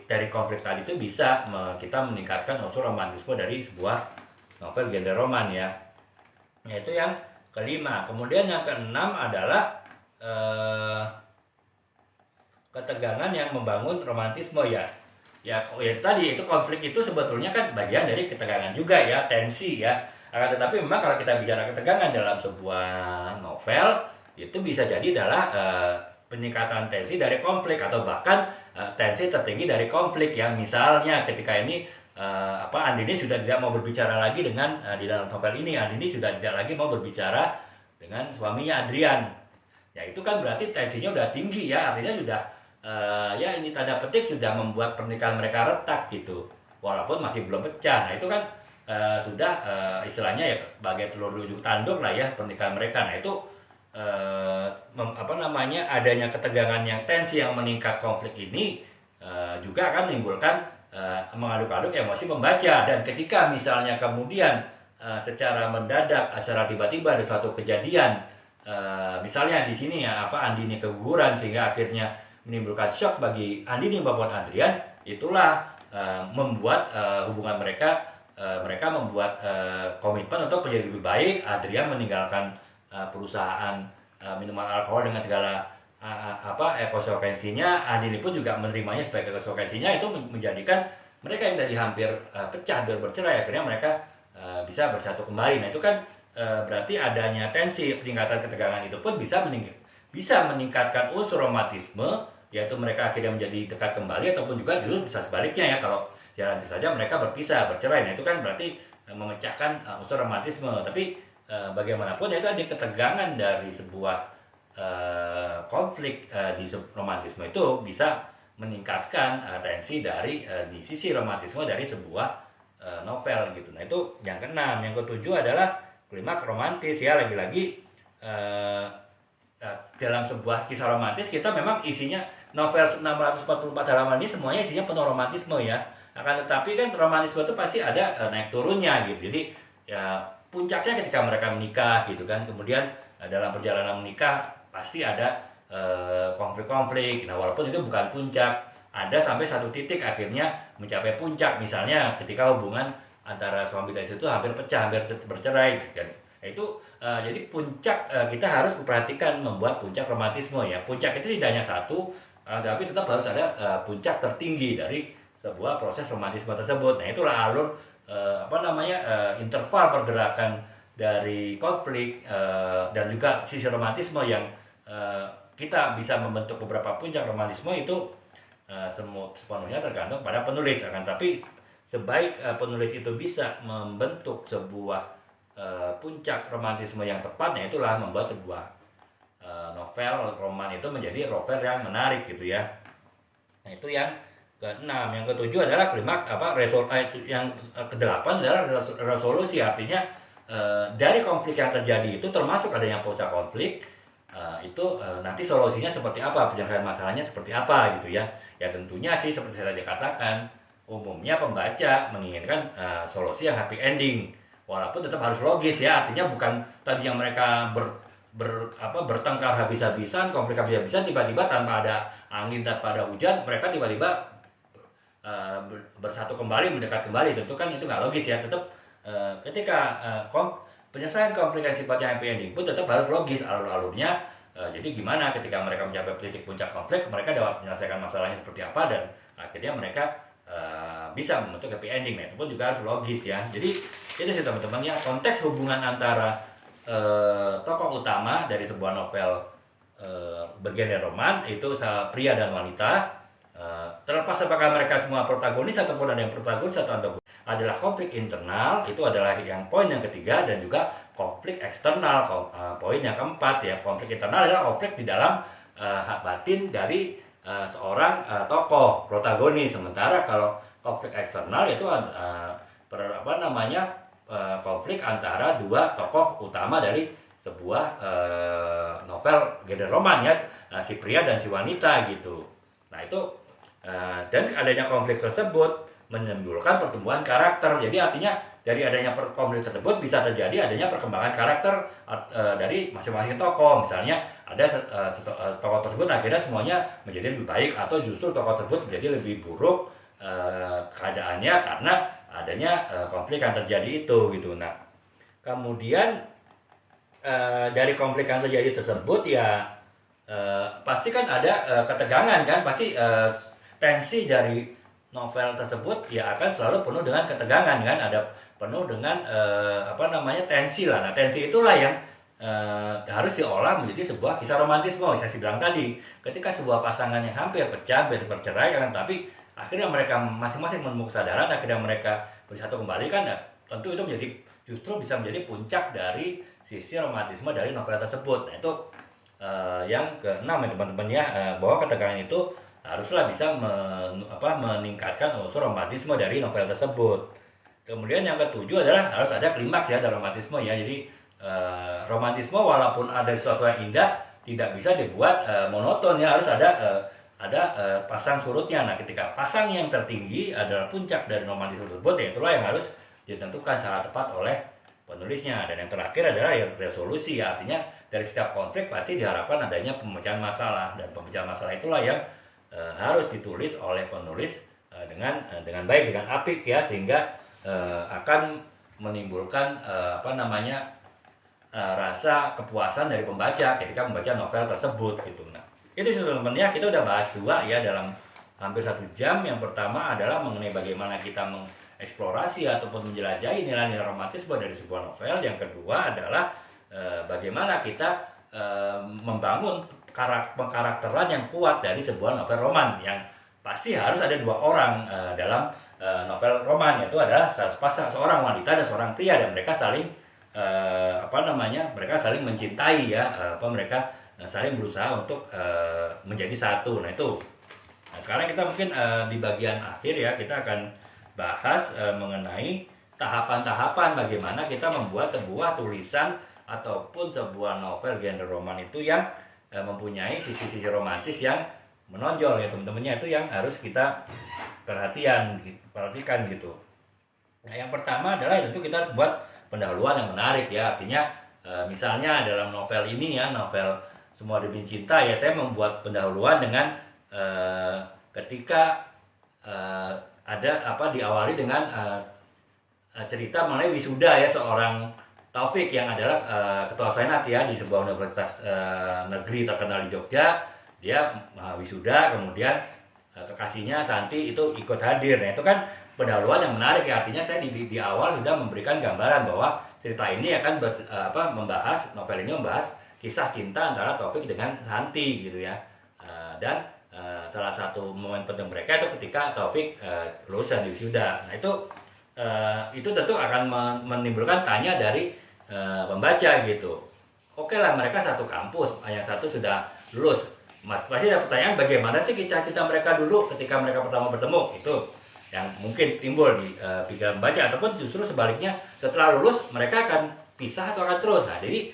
dari konflik tadi itu bisa kita meningkatkan unsur romantisme dari sebuah novel genre roman ya. Yaitu yang kelima. Kemudian yang keenam adalah ketegangan yang membangun romantisme ya. Ya tadi itu konflik itu sebetulnya kan bagian dari ketegangan juga ya, tensi ya. Akan tetapi memang kalau kita bicara ketegangan dalam sebuah novel itu bisa jadi adalah peningkatan tensi dari konflik atau bahkan tensi tertinggi dari konflik ya. Misalnya ketika ini Andini sudah tidak mau berbicara lagi dengan di dalam novel ini Andini sudah tidak lagi mau berbicara dengan suaminya Adrian. Ya itu kan berarti tensinya udah tinggi ya, artinya sudah ya ini tanda petik sudah membuat pernikahan mereka retak gitu. Walaupun masih belum pecah. Nah itu kan sudah istilahnya ya bagai telur lujuk tanduk lah ya pernikahan mereka. Nah itu adanya ketegangan yang tensi yang meningkat konflik ini juga akan menimbulkan mengaduk-aduk emosi pembaca. Dan ketika misalnya kemudian secara mendadak secara tiba-tiba ada suatu kejadian misalnya di sini ya Andini keguguran sehingga akhirnya menimbulkan shock bagi Andini maupun Adrian, itulah membuat hubungan mereka membuat komitmen untuk menjadi lebih baik. Adrian meninggalkan perusahaan minuman alkohol dengan segala konsekuensinya. Andini pun juga menerimanya sebagai konsekuensinya. Itu menjadikan mereka yang tadi hampir pecah, hampir bercerai, akhirnya mereka bisa bersatu kembali. Nah itu kan berarti adanya tensi, peningkatan ketegangan itu pun bisa meningkatkan unsur romantisme, yaitu mereka akhirnya menjadi dekat kembali, ataupun juga justru bisa sebaliknya ya, kalau jalan saja mereka berpisah, bercerai. Nah itu kan berarti memecahkan unsur romantisme. Tapi bagaimanapun itu ada ketegangan dari sebuah konflik di romantisme itu bisa meningkatkan tensi dari di sisi romantisme dari sebuah novel gitu. Nah itu yang keenam. Yang ketujuh adalah klimaks romantis ya. Lagi-lagi dalam sebuah kisah romantis kita memang isinya novel 644 halaman ini semuanya isinya penuh romantisme ya. Akan tetapi kan romantisme itu pasti ada naik turunnya gitu. Jadi ya puncaknya ketika mereka menikah gitu kan. Kemudian dalam perjalanan menikah pasti ada konflik-konflik. Nah walaupun itu bukan puncak, ada sampai satu titik akhirnya mencapai puncak. Misalnya ketika hubungan antara suami dan istri itu hampir pecah, hampir bercerai gitu kan. Itu jadi puncak kita harus memperhatikan membuat puncak romantisme ya. Puncak itu tidak hanya satu, tapi tetap harus ada puncak tertinggi dari sebuah proses romantisme tersebut. Nah itulah alur interval pergerakan dari konflik dan juga sisi romantisme yang kita bisa membentuk beberapa puncak romantisme itu sepenuhnya tergantung pada penulis. Akan tapi sebaik penulis itu bisa membentuk sebuah puncak romantisme yang tepatnya, itulah membuat sebuah novel roman itu menjadi novel yang menarik gitu ya. Nah itu yang keenam. Yang ketujuh adalah klimaks yang kedelapan adalah resolusi. Artinya dari konflik yang terjadi itu termasuk adanya puncak konflik nanti solusinya seperti apa, penyelesaian masalahnya seperti apa gitu ya. Ya tentunya sih seperti saya tadi katakan, umumnya pembaca menginginkan solusi yang happy ending. Walaupun tetap harus logis ya, artinya bukan tadi yang mereka bertengkar habis-habisan, konflik habis-habisan, tiba-tiba tanpa ada angin, tanpa ada hujan, mereka tiba-tiba bersatu kembali, mendekat kembali. Tentu kan itu nggak logis ya. Tetap ketika penyelesaian konflik yang sifatnya happy ending pun tetap harus logis alur-alurnya. Jadi gimana ketika mereka mencapai titik puncak konflik, mereka dapat menyelesaikan masalahnya seperti apa, dan akhirnya mereka bisa membentuk happy ending. Nah, itu pun juga harus logis ya. Jadi itu sih teman-teman ya, konteks hubungan antara tokoh utama dari sebuah novel bergenre roman itu pria dan wanita, terlepas apakah mereka semua protagonis ataupun ada yang protagonis atau antagonis, adalah konflik internal, itu adalah yang poin yang ketiga, dan juga konflik eksternal, poin yang keempat ya. Konflik internal adalah konflik di dalam hak batin dari seorang tokoh protagonis, sementara kalau konflik eksternal itu konflik antara dua tokoh utama dari sebuah novel genre roman ya, si pria dan si wanita gitu. Nah itu dan adanya konflik tersebut menimbulkan pertumbuhan karakter. Jadi artinya dari adanya konflik tersebut bisa terjadi adanya perkembangan karakter dari masing-masing tokoh. Misalnya ada tokoh tersebut akhirnya semuanya menjadi lebih baik, atau justru tokoh tersebut menjadi lebih buruk keadaannya karena adanya konflik yang terjadi itu gitu. Nah kemudian dari konflik yang terjadi tersebut ya pasti kan ada ketegangan kan, pasti tensi dari novel tersebut ya akan selalu penuh dengan ketegangan kan, ada penuh dengan tensi lah. Nah tensi itulah yang harus diolah menjadi sebuah kisah romantisme. Saya bilang tadi, ketika sebuah pasangan yang hampir pecah, bercerai kan, tapi akhirnya mereka masing-masing menemukan kesadaran, akhirnya mereka bersatu kembali kan, ya, tentu itu justru bisa menjadi puncak dari sisi romantisme dari novel tersebut. Nah itu yang keenam ya teman-teman ya, bahwa ketegangan itu haruslah bisa meningkatkan unsur romantisme dari novel tersebut. Kemudian yang ketujuh adalah harus ada klimaks ya dalam romantisme ya. Jadi romantisme walaupun ada sesuatu yang indah tidak bisa dibuat monoton ya, harus ada pasang surutnya. Nah ketika pasang yang tertinggi adalah puncak dari romantisme tersebut, ya itulah yang harus ditentukan secara tepat oleh penulisnya. Dan yang terakhir adalah resolusi ya, artinya dari setiap konflik pasti diharapkan adanya pemecahan masalah, dan pemecahan masalah itulah yang harus ditulis oleh penulis dengan baik, dengan apik ya, sehingga akan menimbulkan rasa kepuasan dari pembaca ketika membaca novel tersebut gitu. Nah itu sebenarnya kita udah bahas dua ya dalam hampir 1 jam. Yang pertama adalah mengenai bagaimana kita mengeksplorasi ataupun menjelajahi nilai-nilai romantisme dari sebuah novel. Yang kedua adalah bagaimana kita membangun pengkarakteran yang kuat dari sebuah novel roman, yang pasti harus ada dua orang dalam novel roman, yaitu adalah seorang wanita dan seorang pria, dan mereka saling mereka saling mencintai ya, mereka saling berusaha untuk menjadi satu. Nah itu, sekarang kita mungkin di bagian akhir ya, kita akan bahas mengenai tahapan-tahapan bagaimana kita membuat sebuah tulisan ataupun sebuah novel genre roman itu yang mempunyai sisi-sisi romantis yang menonjol ya teman-temannya. Itu yang harus kita perhatikan gitu. Nah yang pertama adalah tentu kita buat pendahuluan yang menarik ya, artinya misalnya dalam novel ini ya, novel Semua Demi Cinta ya, saya membuat pendahuluan dengan ketika diawali dengan cerita mengenai wisuda ya seorang Taufik yang adalah ketua senat ya di sebuah universitas negeri terkenal di Jogja. Dia wisuda, kemudian kekasihnya Santi itu ikut hadir. Nah itu kan pendahuluan yang menarik ya, artinya saya di awal sudah memberikan gambaran bahwa cerita ini akan novel ini membahas kisah cinta antara Taufik dengan Santi gitu ya. Dan salah satu momen penting mereka itu ketika Taufik lulus dan wisuda. Nah itu tentu akan menimbulkan tanya dari pembaca gitu. Oke lah, mereka satu kampus, yang satu sudah lulus, pasti ada pertanyaan bagaimana sih kisah cinta mereka dulu ketika mereka pertama bertemu. Itu yang mungkin timbul di pikiran pembaca, ataupun justru sebaliknya setelah lulus mereka akan pisah atau akan terus. Nah jadi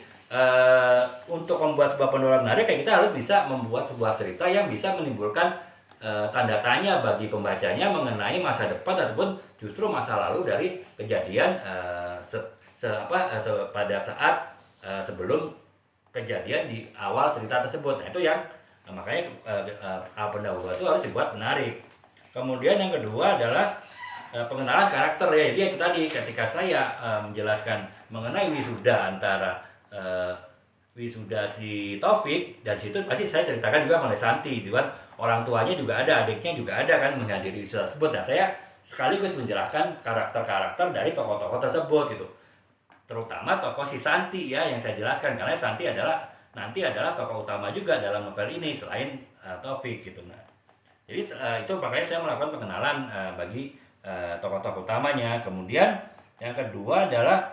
untuk membuat sebuah pendahuluan menarik, kita harus bisa membuat sebuah cerita yang bisa menimbulkan tanda tanya bagi pembacanya mengenai masa depan ataupun justru masa lalu dari kejadian pada saat sebelum kejadian di awal cerita tersebut. Nah itu yang makanya pendahuluan itu harus dibuat menarik. Kemudian yang kedua adalah pengenalan karakter ya. Jadi itu tadi ketika saya menjelaskan mengenai wisuda antara wisuda si Taufik dan situ pasti saya ceritakan juga mengenai Santi, juga orang tuanya juga ada, adiknya juga ada kan menghadiri wisuda tersebut. Nah saya sekaligus menjelaskan karakter-karakter dari tokoh-tokoh tersebut gitu, terutama tokoh si Santi ya yang saya jelaskan, karena Santi nanti adalah tokoh utama juga dalam novel ini selain Taufik gitu. Nah jadi itu makanya saya melakukan pengenalan bagi tokoh-tokoh utamanya. Kemudian yang kedua adalah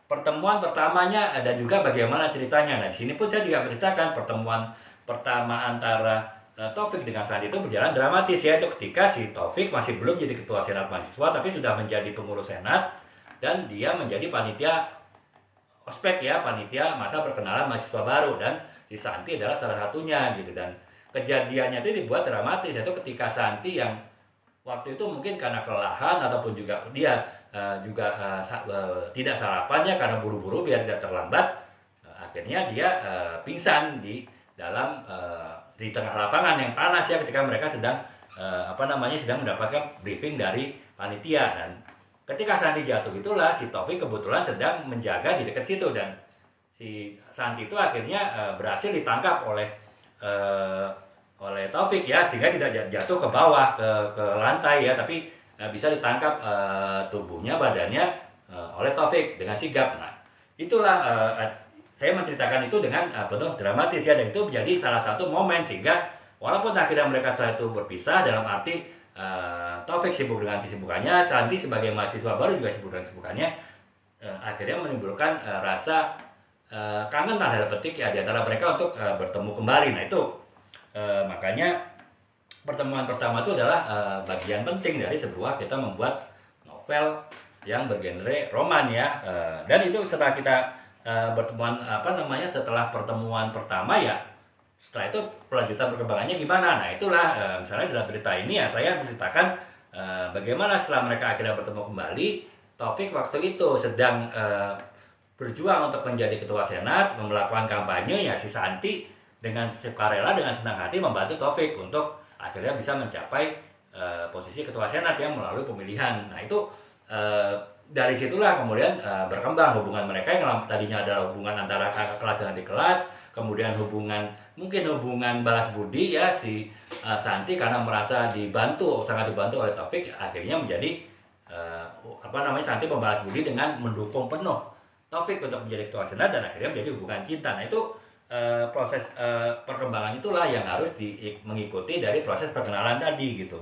pertemuan pertamanya dan juga bagaimana ceritanya. Nah di sini pun saya juga berceritakan pertemuan pertama antara Taufik dengan Sandi itu berjalan dramatis ya. Itu ketika si Taufik masih belum jadi ketua senat mahasiswa tapi sudah menjadi pengurus senat dan dia menjadi panitia ospek ya, panitia masa perkenalan mahasiswa baru, dan si Santi adalah salah satunya gitu. Dan kejadiannya itu dibuat dramatis, yaitu ketika Santi yang waktu itu mungkin karena kelelahan ataupun juga dia tidak sarapannya karena buru-buru biar tidak terlambat, akhirnya dia pingsan di dalam di tengah lapangan yang panas ya ketika mereka sedang sedang mendapatkan briefing dari panitia. Dan ketika Santi jatuh itulah si Taufik kebetulan sedang menjaga di dekat situ, dan si Santi itu akhirnya berhasil ditangkap oleh Taufik ya, sehingga tidak jatuh ke bawah ke lantai ya, tapi bisa ditangkap tubuhnya, badannya oleh Taufik dengan sigap. Nah itulah saya menceritakan itu dengan penuh dramatis ya, dan itu menjadi salah satu momen sehingga walaupun akhirnya mereka setelah itu berpisah, dalam arti Taufik sibuk dengan kesibukannya, Santi sebagai mahasiswa baru juga sibuk dengan kesibukannya, akhirnya menimbulkan rasa kangen lah dalam petik ya di antara mereka untuk bertemu kembali. Nah itu makanya pertemuan pertama itu adalah bagian penting dari sebuah kita membuat novel yang bergenre roman ya. Dan itu setelah kita bertemuan setelah pertemuan pertama ya, setelah itu pelanjutan perkembangannya gimana. Nah itulah misalnya dalam cerita ini ya saya menceritakan bagaimana setelah mereka akhirnya bertemu kembali, Taufik waktu itu sedang berjuang untuk menjadi ketua senat, melakukan kampanye ya, si Santi dengan sukarela dengan senang hati membantu Taufik untuk akhirnya bisa mencapai posisi ketua senat yang melalui pemilihan. Nah itu dari situlah kemudian berkembang hubungan mereka yang tadinya adalah hubungan antara kakak kelas dengan adik kelas, kemudian mungkin hubungan balas budi ya, si Santi karena merasa sangat dibantu oleh Taufik, akhirnya menjadi Santi membalas budi dengan mendukung penuh Taufik untuk menjadi ketua senat, dan akhirnya menjadi hubungan cinta. Nah itu proses perkembangan itulah yang harus mengikuti dari proses perkenalan tadi gitu.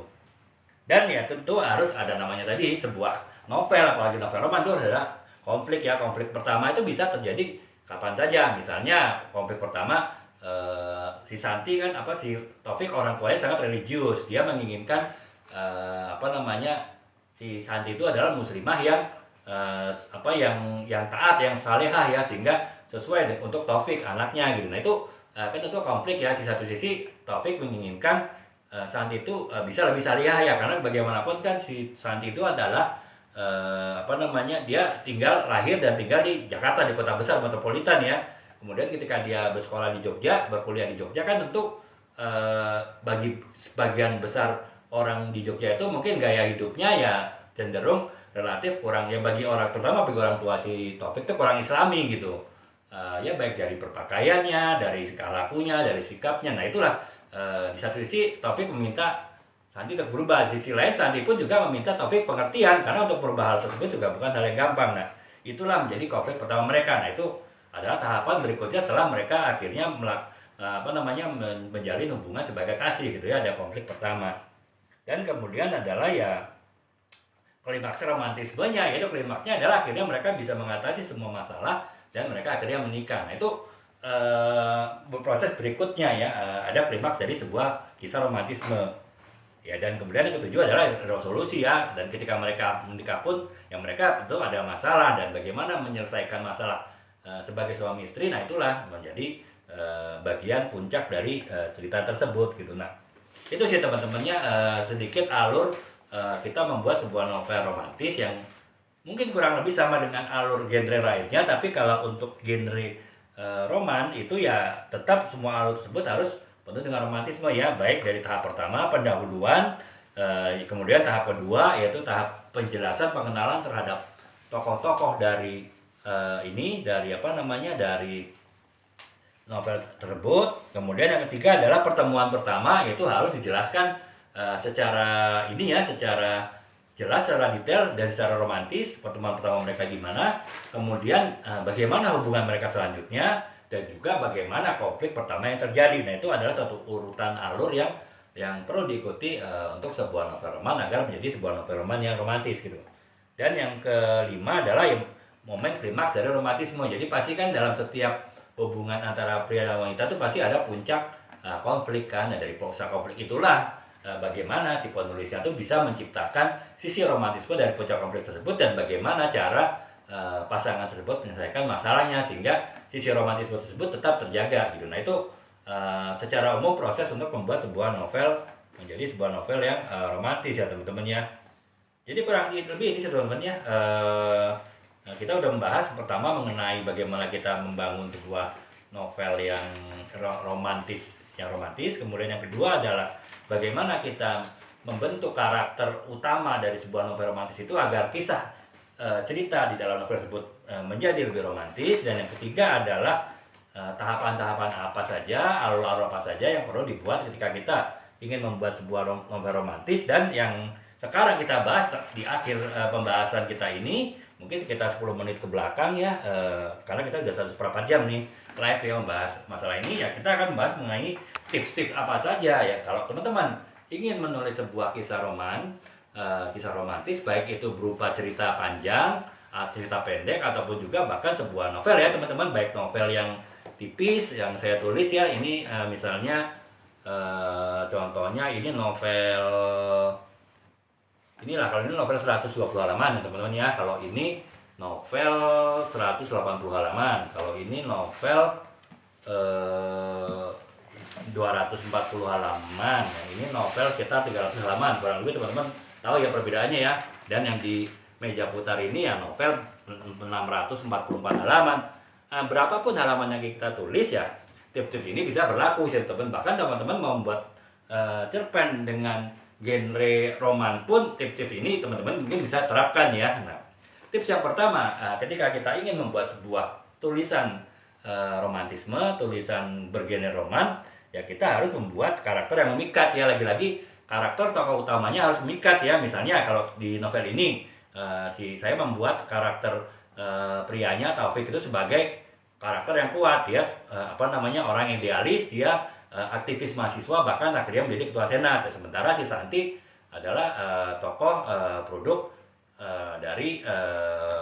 Dan ya tentu harus ada namanya tadi sebuah novel, apalagi novel roman itu adalah konflik ya. Konflik pertama itu bisa terjadi kapan saja. Misalnya konflik pertama si Santi kan si Taufik orang tuanya sangat religius, dia menginginkan si Santi itu adalah muslimah yang yang taat, yang salehah ya, sehingga sesuai untuk Taufik anaknya gitu. Nah itu kan itu konflik ya. Di satu sisi Taufik menginginkan Santi itu bisa lebih salihah ya, karena bagaimanapun kan si Santi itu adalah dia lahir dan tinggal di Jakarta, di kota besar metropolitan ya. Kemudian ketika dia bersekolah di Jogja, berkuliah di Jogja, kan tentu bagi sebagian besar orang di Jogja itu mungkin gaya hidupnya ya cenderung relatif kurang ya, terutama bagi orang tua si Taufik itu kurang islami gitu. Ya baik dari berpakaiannya, dari tingkah lakunya, dari sikapnya. Nah itulah di satu sisi Taufik meminta Santi untuk berubah, di sisi lain Santi pun juga meminta Taufik pengertian, karena untuk berubah hal tersebut juga bukan hal yang gampang. Nah itulah menjadi konflik pertama mereka. Nah itu adalah tahapan berikutnya setelah mereka akhirnya menjalin hubungan sebagai kasih gitu ya. Ada konflik pertama, dan kemudian adalah ya klimaks romantismenya, yaitu klimaksnya adalah akhirnya mereka bisa mengatasi semua masalah dan mereka akhirnya menikah. Nah itu proses berikutnya ya, ada klimaks dari sebuah kisah romantisme ya. Dan kemudian yang ketujuh adalah resolusi ya, dan ketika mereka menikah pun yang mereka tentu ada masalah, dan bagaimana menyelesaikan masalah sebagai suami istri. Nah itulah menjadi bagian puncak dari cerita tersebut gitu. Nah itu sih teman-temannya sedikit alur kita membuat sebuah novel romantis yang mungkin kurang lebih sama dengan alur genre lainnya, tapi kalau untuk genre roman itu ya tetap semua alur tersebut harus penuh dengan romantisme ya, baik dari tahap pertama pendahuluan, Kemudian tahap kedua yaitu tahap penjelasan pengenalan terhadap tokoh-tokoh dari dari dari novel tersebut. Kemudian yang ketiga adalah pertemuan pertama, yaitu harus dijelaskan secara secara jelas, secara detail dan secara romantis pertemuan pertama mereka gimana, kemudian bagaimana hubungan mereka selanjutnya, dan juga bagaimana konflik pertama yang terjadi. Nah, itu adalah satu urutan alur yang perlu diikuti untuk sebuah novel roman agar menjadi sebuah novel roman yang romantis gitu. Dan yang kelima adalah momen klimaks dari romantisme. Jadi pasti kan dalam setiap hubungan antara pria dan wanita itu pasti ada puncak konflik kan. Nah, dari puncak konflik itulah bagaimana si penulisnya itu bisa menciptakan sisi romantisme dari puncak konflik tersebut, dan bagaimana cara pasangan tersebut menyelesaikan masalahnya sehingga sisi romantisme tersebut tetap terjaga gitu. Nah, itu secara umum proses untuk membuat sebuah novel menjadi sebuah novel yang romantis ya teman-teman ya. Jadi kurang lebih ini teman-teman ya, kita udah membahas pertama mengenai bagaimana kita membangun sebuah novel yang romantis, kemudian yang kedua adalah bagaimana kita membentuk karakter utama dari sebuah novel romantis itu agar kisah cerita di dalam novel tersebut menjadi lebih romantis, dan yang ketiga adalah tahapan-tahapan apa saja, alur-alur apa saja yang perlu dibuat ketika kita ingin membuat sebuah novel romantis. Dan yang sekarang kita bahas di akhir pembahasan kita ini mungkin sekitar 10 menit ke belakang ya, karena kita sudah 1/4 jam nih live ya membahas masalah ini ya. Kita akan membahas mengenai tips-tips apa saja ya kalau teman-teman ingin menulis sebuah kisah romantis, baik itu berupa cerita panjang, cerita pendek, ataupun juga bahkan sebuah novel ya teman-teman, baik novel yang tipis yang saya tulis ya, ini misalnya contohnya ini novel inilah, kalau ini novel 120 halaman ya teman-teman ya, kalau ini novel 180 halaman, kalau ini novel 240 halaman, yang ini novel sekitar 300 halaman, kurang lebih teman-teman tahu ya perbedaannya ya. Dan yang di meja putar ini ya novel 644 halaman. Berapapun halaman yang kita tulis ya, tips-tips ini bisa berlaku ya teman-teman. Bahkan teman-teman mau membuat cerpen dengan genre roman pun tips-tips ini teman-teman mungkin bisa terapkan ya. Nah, tips yang pertama, ketika kita ingin membuat sebuah tulisan romantisme, tulisan bergenre roman, ya kita harus membuat karakter yang memikat ya. Lagi-lagi karakter tokoh utamanya harus memikat ya. Misalnya kalau di novel ini saya membuat karakter prianya Taufik itu sebagai karakter yang kuat ya, orang idealis, dia aktivis mahasiswa, bahkan akhirnya menjadi ketua senat. Sementara si Santi adalah tokoh produk dari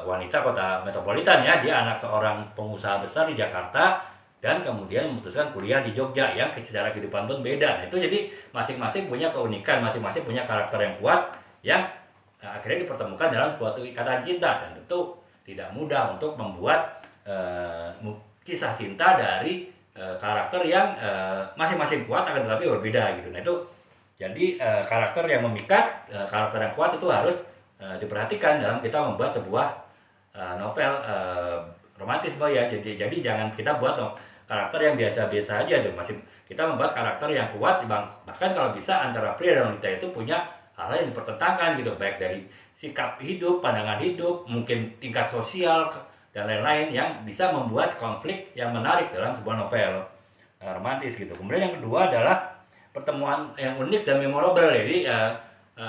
wanita kota metropolitan ya, dia anak seorang pengusaha besar di Jakarta dan kemudian memutuskan kuliah di Jogja yang secara kehidupan pun beda. Nah, itu jadi masing-masing punya keunikan, masing-masing punya karakter yang kuat yang akhirnya dipertemukan dalam suatu ikatan cinta. Dan tentu tidak mudah untuk membuat kisah cinta dari karakter yang masing-masing kuat akan tetapi berbeda gitu. Nah, itu jadi karakter yang memikat, karakter yang kuat itu harus diperhatikan dalam kita membuat sebuah novel romantisme ya. Jadi jangan kita buat karakter yang biasa-biasa aja dong. Masih kita membuat karakter yang kuat, bahkan kalau bisa antara pria dan wanita itu punya hal-hal yang dipertentangkan gitu, baik dari sikap hidup, pandangan hidup, mungkin tingkat sosial dan lain-lain yang bisa membuat konflik yang menarik dalam sebuah novel romantis gitu. Kemudian yang kedua adalah pertemuan yang unik dan memorable. Jadi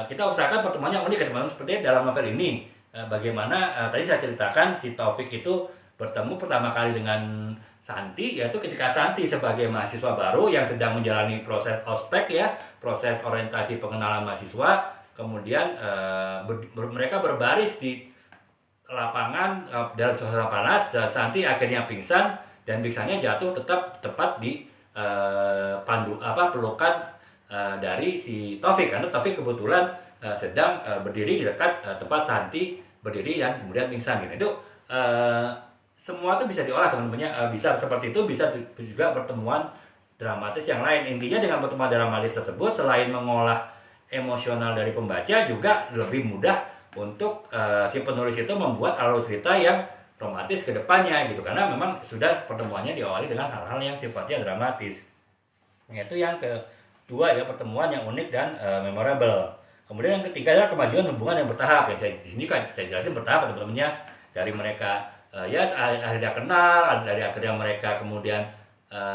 kita usahakan pertemuannya unik ya teman-teman, seperti dalam novel ini. Bagaimana tadi saya ceritakan si Taufik itu bertemu pertama kali dengan Santi, yaitu ketika Santi sebagai mahasiswa baru yang sedang menjalani proses ospek ya, proses orientasi pengenalan mahasiswa. Kemudian mereka berbaris di lapangan dalam suasana panas, dan Santi akhirnya pingsan, dan pingsannya jatuh tepat di pelukan dari si Taufik, karena Taufik kebetulan sedang berdiri di dekat tempat Santi berdiri dan kemudian pingsan gitu. Itu semua itu bisa diolah teman-teman ya, bisa seperti itu, bisa juga pertemuan dramatis yang lain. Intinya dengan pertemuan dramatis tersebut selain mengolah emosional dari pembaca, juga lebih mudah untuk si penulis itu membuat alur cerita yang romantis ke depannya gitu, karena memang sudah pertemuannya diawali dengan hal-hal yang sifatnya dramatis. Yaitu yang kedua ya, pertemuan yang unik dan memorable. Kemudian yang ketiga adalah kemajuan hubungan yang bertahap. Ya, di sini kan saya jelasin bertahap teman-temannya, dari mereka ya akhirnya kenal, dari akhirnya mereka kemudian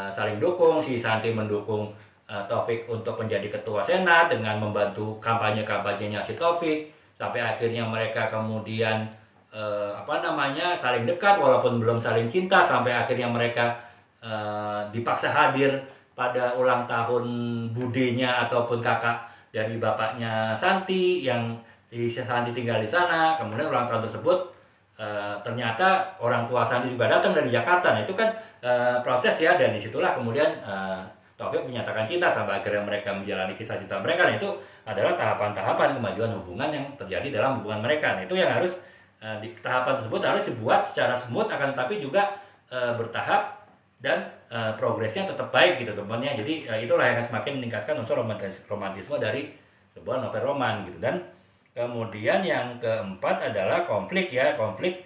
saling dukung. Si Santi mendukung Taufik untuk menjadi ketua Senat dengan membantu kampanye-kampanyenya si Taufik, sampai akhirnya mereka kemudian saling dekat walaupun belum saling cinta, sampai akhirnya mereka dipaksa hadir pada ulang tahun budenya ataupun kakak dari bapaknya Santi yang Santi tinggal di sana. Kemudian ulang tahun tersebut ternyata orang tua Santi juga datang dari Jakarta. Nah itu kan proses ya, dan disitulah kemudian Taufik menyatakan cinta sampai akhirnya mereka menjalani kisah cinta mereka. Nah itu adalah tahapan-tahapan kemajuan hubungan yang terjadi dalam hubungan mereka. Nah itu yang harus di tahapan tersebut harus dibuat secara smooth, akan tetapi juga bertahap dan progresnya tetap baik gitu teman-teman. Jadi itulah yang semakin meningkatkan unsur romantisme dari sebuah novel roman gitu. Dan kemudian yang keempat adalah konflik ya, konflik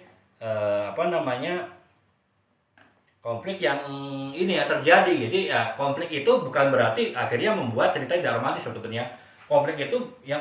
konflik yang ini ya terjadi. Jadi ya konflik itu bukan berarti akhirnya membuat cerita tidak romantis sebetulnya. Konflik itu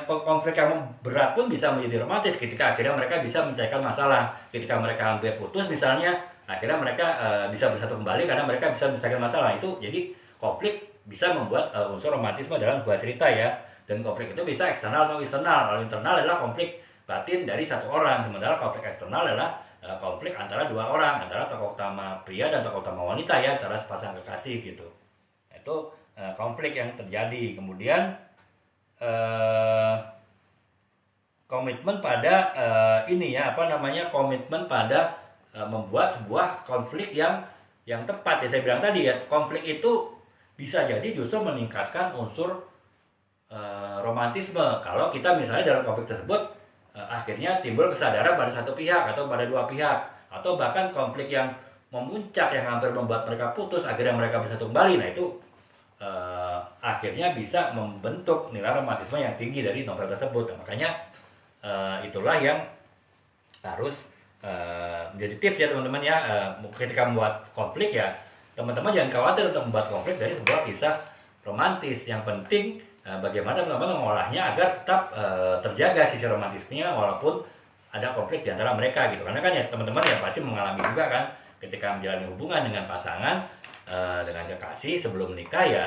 konflik yang berat pun bisa menjadi romantis ketika akhirnya mereka bisa menyelesaikan masalah. Ketika mereka hampir putus misalnya, akhirnya mereka bisa bersatu kembali karena mereka bisa menyelesaikan masalah itu. Jadi konflik bisa membuat unsur romantisme dalam sebuah cerita ya. Dan konflik itu bisa eksternal atau internal. Kalau internal adalah konflik batin dari satu orang, sementara konflik eksternal adalah konflik antara dua orang, antara tokoh utama pria dan tokoh utama wanita ya, antara sepasang kekasih gitu. Itu konflik yang terjadi. Kemudian komitmen pada komitmen pada membuat sebuah konflik yang tepat ya. Saya bilang tadi ya, konflik itu bisa jadi justru meningkatkan unsur romantisme kalau kita misalnya dalam konflik tersebut akhirnya timbul kesadaran pada satu pihak atau pada dua pihak, atau bahkan konflik yang memuncak yang hampir membuat mereka putus akhirnya mereka bersatu kembali. Nah itu akhirnya bisa membentuk nilai romantisme yang tinggi dari novel tersebut. Nah, makanya itulah yang harus menjadi tips ya teman-teman ya. Ketika membuat konflik ya teman-teman jangan khawatir untuk membuat konflik dari sebuah kisah romantis. Yang penting bagaimana teman-teman mengolahnya agar tetap terjaga sisi romantismenya walaupun ada konflik di antara mereka gitu. Karena kan ya teman-teman ya pasti mengalami juga kan ketika menjalani hubungan dengan pasangan, dengan kekasih sebelum menikah ya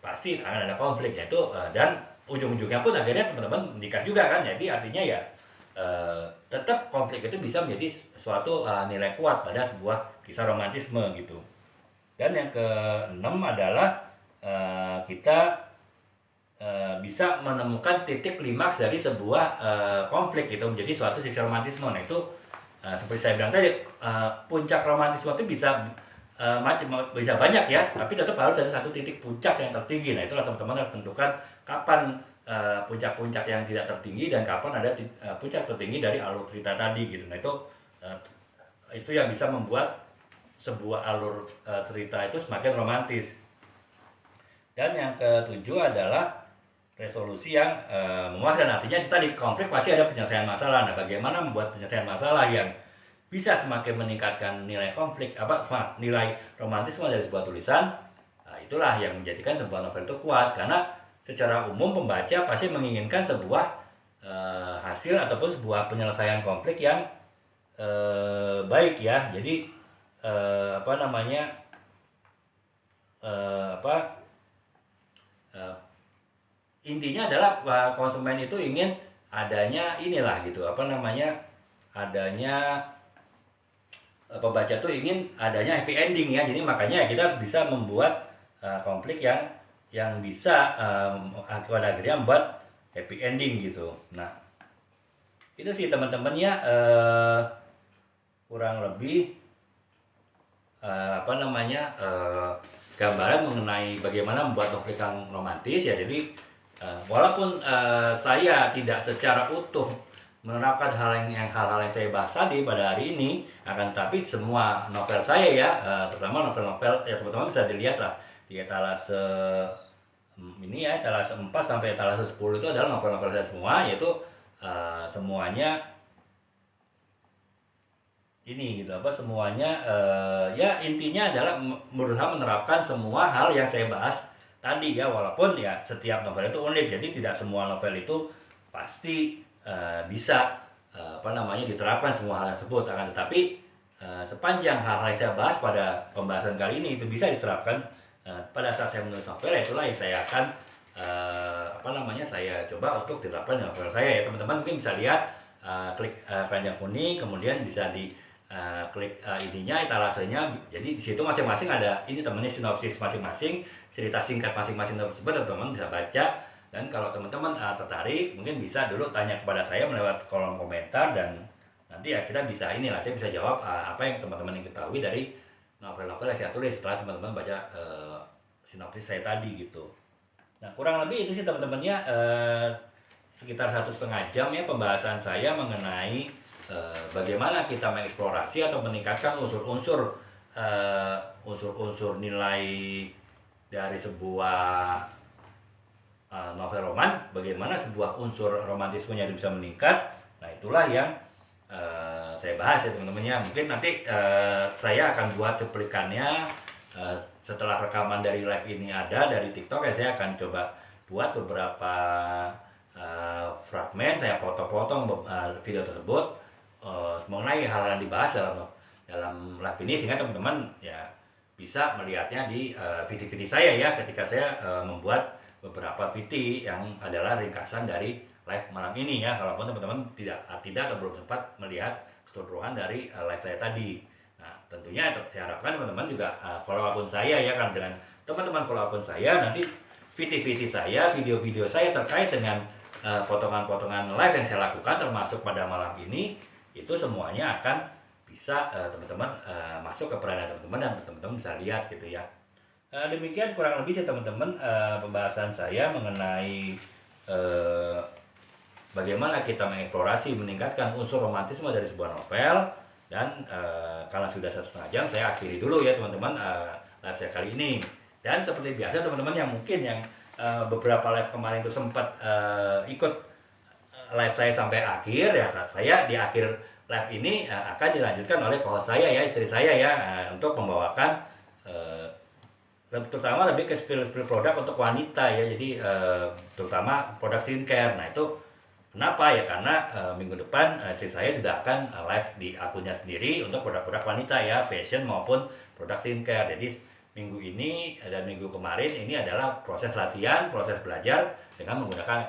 pasti akan ada konflik itu, dan ujung-ujungnya pun akhirnya teman-teman menikah juga kan. Jadi artinya ya tetap konflik itu bisa menjadi suatu nilai kuat pada sebuah kisah romantisme gitu. Dan yang keenam adalah kita bisa menemukan titik klimaks dari sebuah konflik itu menjadi suatu sisi romantisme. Nah itu seperti saya bilang tadi, puncak romantisme itu bisa banyak ya, tapi tetap harus ada satu titik puncak yang tertinggi. Nah itulah teman-teman harus tentukan kapan puncak-puncak yang tidak tertinggi dan kapan ada puncak tertinggi dari alur cerita tadi gitu. Nah itu yang bisa membuat sebuah alur cerita itu semakin romantis. Dan yang ketujuh adalah resolusi yang memuaskan. Artinya tadi konflik pasti ada penyelesaian masalah. Nah, bagaimana membuat penyelesaian masalah yang bisa semakin meningkatkan nilai nilai romantisme dari sebuah tulisan. Nah, itulah yang menjadikan sebuah novel itu kuat, karena secara umum pembaca pasti menginginkan sebuah hasil ataupun sebuah penyelesaian konflik yang baik ya. Jadi intinya adalah konsumen itu ingin adanya pembaca tuh ingin adanya happy ending ya. Jadi makanya kita harus bisa membuat konflik yang bisa akhirnya membuat happy ending gitu. Nah itu sih teman-teman ya, kurang lebih gambaran mengenai bagaimana membuat konflik yang romantis ya. Jadi walaupun saya tidak secara utuh menerapkan hal-hal yang saya bahas tadi pada hari ini, akan tapi semua novel saya ya, terutama novel-novel ya teman-teman bisa dilihat lah di etalase ini ya, etalase 4 sampai etalase 10 itu adalah novel-novel saya semua, yaitu semuanya ini gitu semuanya ya intinya adalah berusaha menerapkan semua hal yang saya bahas tadi ya, walaupun ya setiap novel itu unik, jadi tidak semua novel itu pasti bisa diterapkan semua hal tersebut. Akan tetapi sepanjang hal-hal yang saya bahas pada pembahasan kali ini itu bisa diterapkan pada saat saya menulis novel, itulah yang saya akan saya coba untuk diterapkan dalam novel saya ya teman-teman. Mungkin bisa lihat, klik keranjang kuning, kemudian bisa di klik ininya, etalasenya. Jadi di situ masing-masing ada ini temannya, sinopsis masing-masing, cerita singkat masing-masing tersebut, teman-teman bisa baca. Dan kalau teman-teman tertarik, mungkin bisa dulu tanya kepada saya melalui kolom komentar, dan nanti ya kita bisa saya bisa jawab apa yang teman-teman ingin ketahui dari novel-novel yang saya tulis setelah teman-teman baca sinopsis saya tadi gitu. Nah, kurang lebih itu sih teman-temannya, sekitar 1,5 jam ya pembahasan saya mengenai bagaimana kita mengeksplorasi atau meningkatkan unsur-unsur nilai dari sebuah novel roman, bagaimana sebuah unsur romantismenya bisa meningkat. Nah, itulah yang saya bahas ya teman-temannya. Mungkin nanti saya akan buat cuplikannya setelah rekaman dari live ini ada dari TikTok ya. Saya akan coba buat beberapa fragmen, saya foto-foto video tersebut mengenai hal-hal yang dibahas dalam live ini, sehingga teman-teman ya bisa melihatnya di video-video saya ya, ketika saya membuat beberapa VT yang adalah ringkasan dari live malam ini ya, kalaupun teman-teman tidak atau belum sempat melihat keseluruhan dari live saya tadi. Nah, tentunya saya harapkan teman-teman juga follow akun saya ya, kan dengan teman-teman follow akun saya, nanti VT-VT saya, video-video saya terkait dengan potongan-potongan live yang saya lakukan termasuk pada malam ini, itu semuanya akan bisa teman-teman masuk ke perannya teman-teman, dan teman-teman bisa lihat gitu ya. Demikian kurang lebih sih teman-teman pembahasan saya mengenai bagaimana kita mengeksplorasi meningkatkan unsur romantisme dari sebuah novel. Dan karena sudah 1,5 jam, saya akhiri dulu ya teman-teman live saya kali ini. Dan seperti biasa teman-teman yang mungkin yang beberapa live kemarin itu sempat ikut live saya sampai akhir ya, saya di akhir live ini akan dilanjutkan oleh co-host saya ya, istri saya ya, untuk membawakan terutama lebih ke spill produk untuk wanita ya. Jadi terutama produk skincare. Nah, itu kenapa ya, karena minggu depan istri saya sudah akan live di akunnya sendiri untuk produk-produk wanita ya, fashion maupun produk skincare. Jadi minggu ini dan minggu kemarin ini adalah proses latihan, proses belajar dengan menggunakan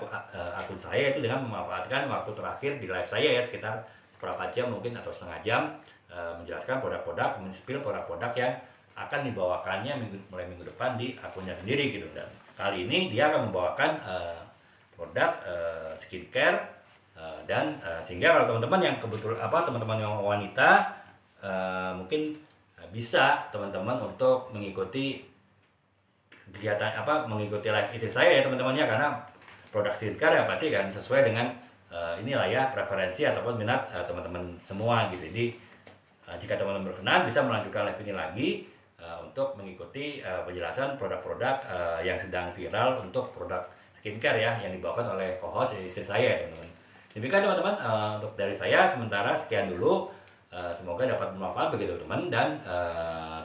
akun saya, itu dengan memanfaatkan waktu terakhir di live saya ya, sekitar berapa jam mungkin atau 1/2 jam, menjelaskan produk-produk, men-spill produk-produk yang akan dibawakannya mulai minggu depan di akunnya sendiri gitu. Dan kali ini dia akan membawakan produk skincare, dan sehingga kalau teman-teman yang kebetulan teman-teman yang wanita mungkin bisa teman-teman untuk mengikuti kegiatan mengikuti live istri saya ya teman-temannya, karena produk skincare ya pasti kan sesuai dengan inilah ya preferensi ataupun minat teman-teman semua gitu. Jadi jika teman-teman berkenan bisa melanjutkan live ini lagi untuk mengikuti penjelasan produk-produk yang sedang viral untuk produk skincare ya, yang dibawakan oleh co-host istri saya ya teman-teman. Demikian teman-teman untuk dari saya sementara, sekian dulu. Semoga dapat bermanfaat bagi teman-teman, dan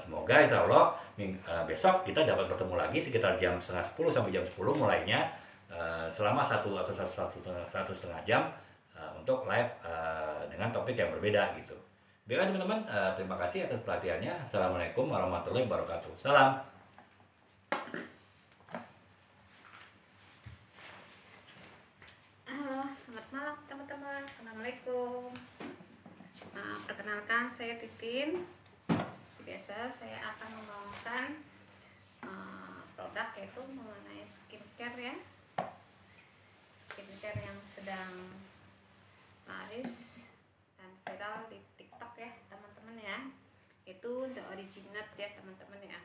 semoga insya Allah besok kita dapat bertemu lagi sekitar jam 9:30 sampai jam 10 mulainya, selama 1,5 jam untuk live dengan topik yang berbeda gitu. Baiklah teman-teman, terima kasih atas perhatiannya. Assalamualaikum warahmatullahi wabarakatuh. Salam. Halo, selamat malam teman-teman. Assalamualaikum. Perkenalkan, saya Titin. Seperti biasa saya akan membawakan produk yaitu mengenai skincare ya, skincare yang sedang laris dan viral di TikTok ya teman-teman ya, itu The Originate ya teman-teman ya.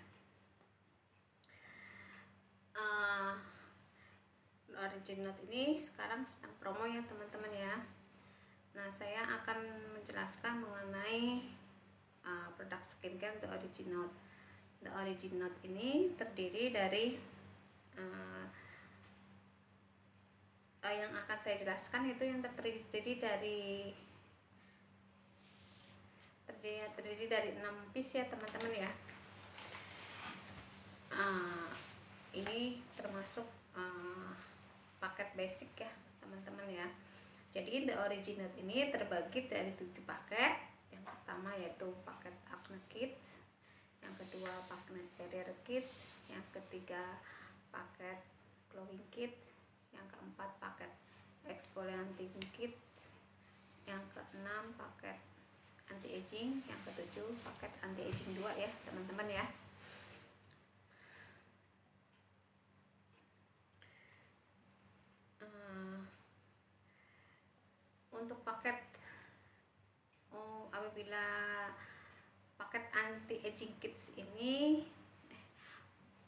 The Originate ini sekarang sedang promo ya teman-teman ya. Nah, saya akan menjelaskan mengenai produk skincare The Originate. The Originate ini terdiri dari yang akan saya jelaskan itu yang terdiri dari 6 piece ya teman-teman ya. Ini termasuk paket basic ya teman-teman ya. Jadi The Original ini terbagi dari 7 paket. Yang pertama yaitu paket Acne Kids, yang kedua paket Barrier Kids, yang ketiga paket Glowing Kids, yang keempat paket Exfoliating Kids, yang keenam paket Anti Aging, yang ketujuh paket Anti Aging 2 ya teman-teman ya. Untuk paket apabila paket Anti Aging Kids ini,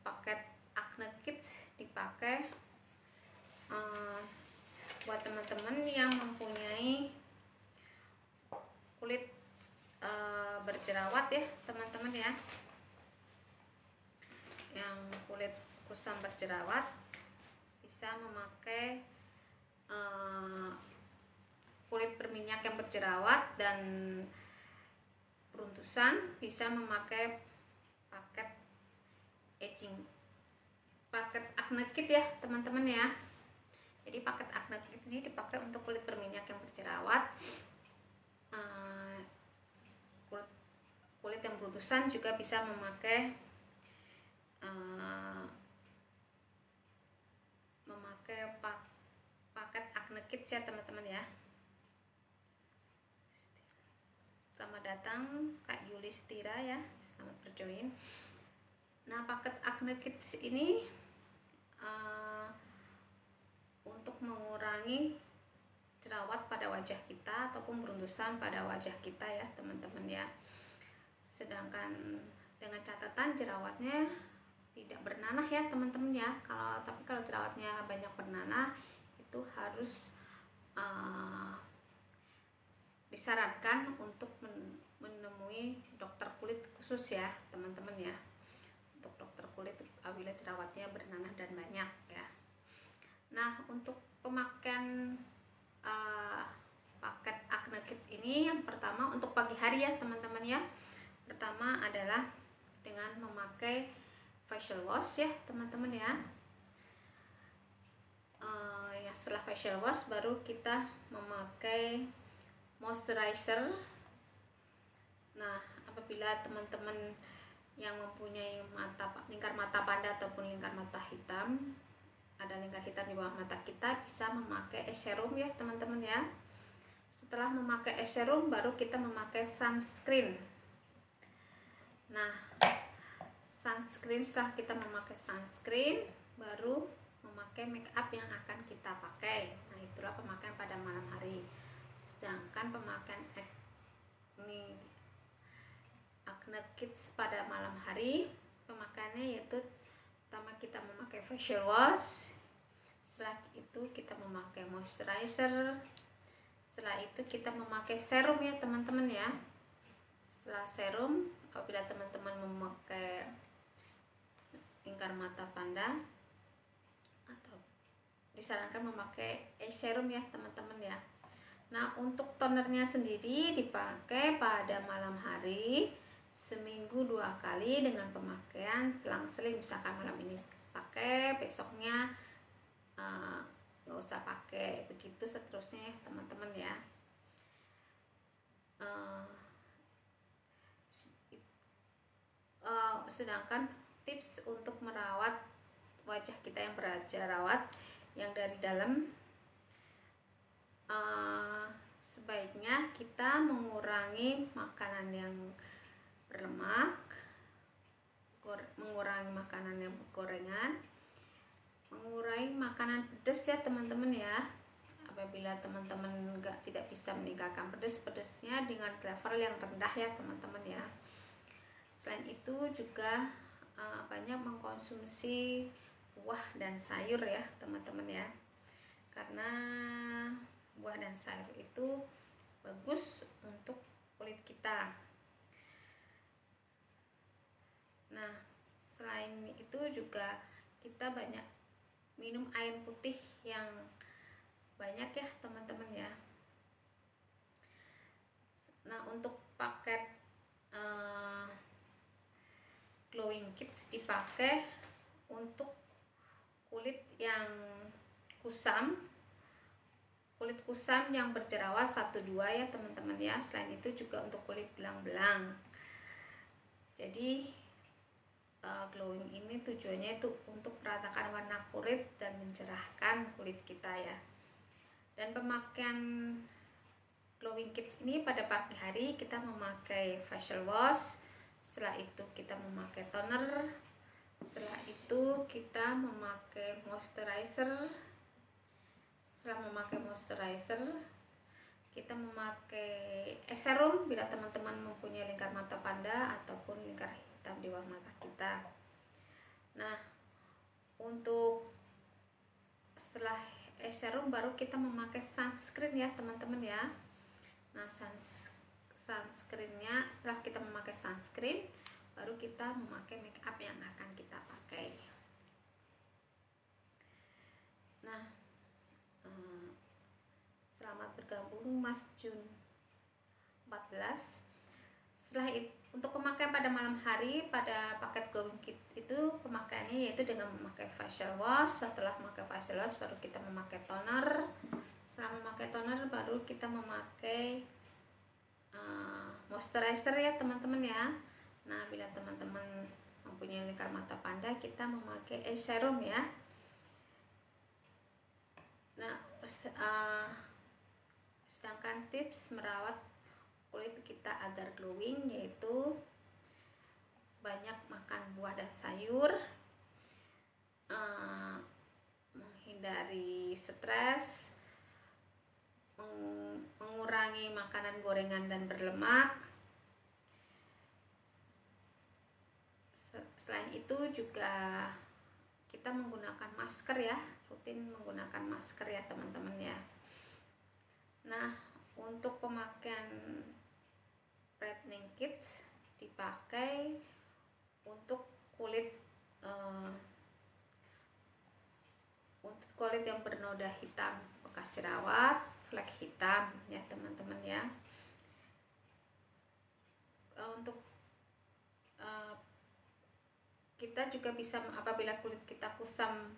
paket Acne Kids dipakai buat teman-teman yang mempunyai kulit berjerawat ya teman-teman ya, yang kulit kusam berjerawat bisa memakai kulit berminyak yang berjerawat dan beruntusan bisa memakai paket aging, paket Acne Kit ya teman-teman ya. Jadi paket Acne Kit ini dipakai untuk kulit berminyak yang berjerawat, kulit yang beruntusan juga bisa memakai paket Acne Kit ya teman-teman ya. Selamat datang Kak Yulistira ya, selamat berjoin. Nah, paket Acne Kids ini untuk mengurangi jerawat pada wajah kita ataupun beruntusan pada wajah kita ya teman-teman ya. Sedangkan dengan catatan jerawatnya tidak bernanah ya teman-teman ya. Tapi kalau jerawatnya banyak bernanah itu harus disarankan untuk menemui dokter kulit khusus ya teman-teman ya, untuk dokter kulit apabila jerawatnya bernanah dan banyak ya. Nah, untuk pemakaian paket Acne Kids ini yang pertama untuk pagi hari ya teman-teman ya. Pertama adalah dengan memakai facial wash ya teman-teman ya. Ya setelah facial wash baru kita memakai moisturizer. Nah, apabila teman-teman yang mempunyai lingkar mata panda ataupun lingkar mata hitam, ada lingkar hitam di bawah mata kita, bisa memakai eye serum ya teman-teman ya. Setelah memakai eye serum baru kita memakai sunscreen. Nah, setelah kita memakai sunscreen baru memakai make up yang akan kita pakai. Nah, itulah pemakaian pada malam hari. Sedangkan pemakaian Acne Kids pada malam hari, pemakaiannya yaitu pertama kita memakai facial wash, setelah itu kita memakai moisturizer, setelah itu kita memakai serum ya teman-teman ya. Setelah serum, apabila teman-teman memakai lingkar mata panda atau disarankan memakai eye serum ya teman-teman ya. Nah, untuk tonernya sendiri dipakai pada malam hari seminggu 2 kali dengan pemakaian selang-seling. Misalkan malam ini pakai, besoknya nggak usah pakai, begitu seterusnya ya teman-teman ya. Sedangkan tips untuk merawat wajah kita yang berjerawat yang dari dalam, sebaiknya kita mengurangi makanan yang berlemak, mengurangi makanan yang gorengan, mengurangi makanan pedas ya teman-teman ya. Apabila teman-teman tidak bisa meninggalkan pedasnya dengan level yang rendah ya teman-teman ya. Selain itu juga banyak mengkonsumsi buah dan sayur ya teman-teman ya, karena buah dan sayur itu bagus untuk kulit kita. Nah, selain itu juga kita banyak minum air putih yang banyak ya teman-teman ya. Nah, untuk paket Glowing Kids dipakai untuk kulit yang kusam, kulit kusam yang berjerawat 1-2 ya teman-teman ya. Selain itu juga untuk kulit belang-belang. Jadi glowing ini tujuannya itu untuk meratakan warna kulit dan mencerahkan kulit kita ya. Dan pemakaian glowing kits ini pada pagi hari kita memakai facial wash, setelah itu kita memakai toner, setelah itu kita memakai moisturizer. Setelah memakai moisturizer, kita memakai serum bila teman-teman mempunyai lingkar mata panda ataupun lingkar hitam di bawah mata kita. Nah, untuk setelah serum baru kita memakai sunscreen ya teman-teman ya. Nah, sunscreennya setelah kita memakai sunscreen baru kita memakai make up yang akan kita pakai. Nah, selamat bergabung Mas Jun 14. Setelah itu, untuk pemakaian pada malam hari pada paket glowing kit itu pemakaiannya yaitu dengan memakai facial wash. Setelah memakai facial wash baru kita memakai toner. Setelah memakai toner baru kita memakai moisturizer ya teman-teman ya. Nah, bila teman-teman mempunyai lingkar mata panda, kita memakai serum ya. Nah, sedangkan tips merawat kulit kita agar glowing yaitu banyak makan buah dan sayur, menghindari stres, mengurangi makanan gorengan dan berlemak. Selain itu juga kita menggunakan masker ya, rutin menggunakan masker ya teman-teman ya. Nah, untuk pemakaian brightening kits dipakai untuk kulit yang bernoda hitam bekas jerawat, flek hitam ya teman-teman ya. Untuk kita juga bisa apabila kulit kita kusam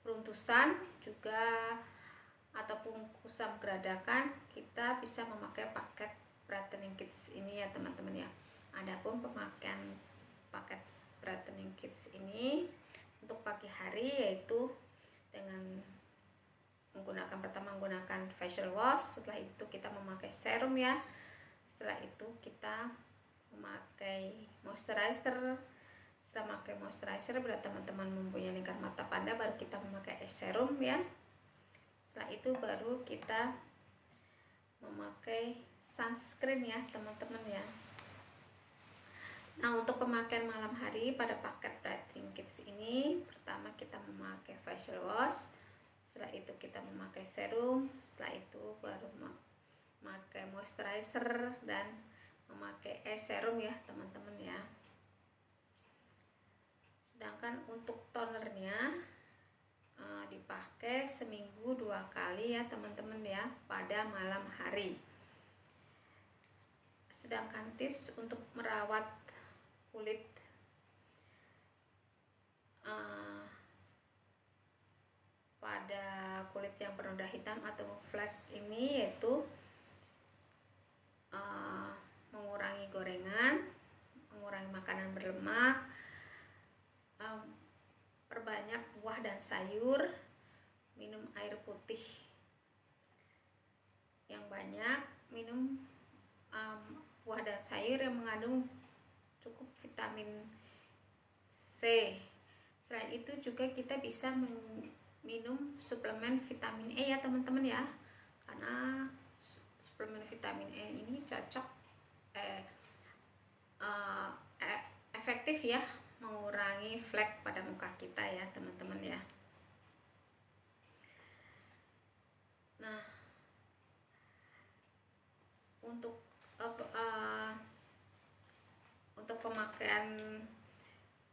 runtusan juga ataupun kusam geradakan, kita bisa memakai paket brightening kits ini ya teman-teman ya. Adapun pemakaian paket brightening kits ini untuk pagi hari yaitu dengan pertama menggunakan facial wash, setelah itu kita memakai serum ya. Setelah itu kita memakai moisturizer. Setelah memakai moisturizer, bila teman-teman mempunyai lingkar mata panda baru kita memakai serum ya. Setelah itu baru kita memakai sunscreen ya teman-teman ya. Nah, untuk pemakaian malam hari pada paket brightening kits ini, pertama kita memakai facial wash, setelah itu kita memakai serum, setelah itu baru memakai moisturizer dan memakai serum ya teman-teman ya. Sedangkan untuk tonernya dipakai seminggu 2 kali ya teman-teman ya, pada malam hari. Sedangkan tips untuk merawat kulit pada kulit yang bernoda hitam atau flek ini yaitu mengurangi gorengan, mengurangi makanan berlemak, perbanyak buah dan sayur, minum air putih yang banyak, minum buah dan sayur yang mengandung cukup vitamin C. Selain itu juga kita bisa minum suplemen vitamin E ya teman-teman ya, karena suplemen vitamin E ini cocok efektif ya mengurangi flek pada muka kita ya teman-teman ya. Nah, untuk pemakaian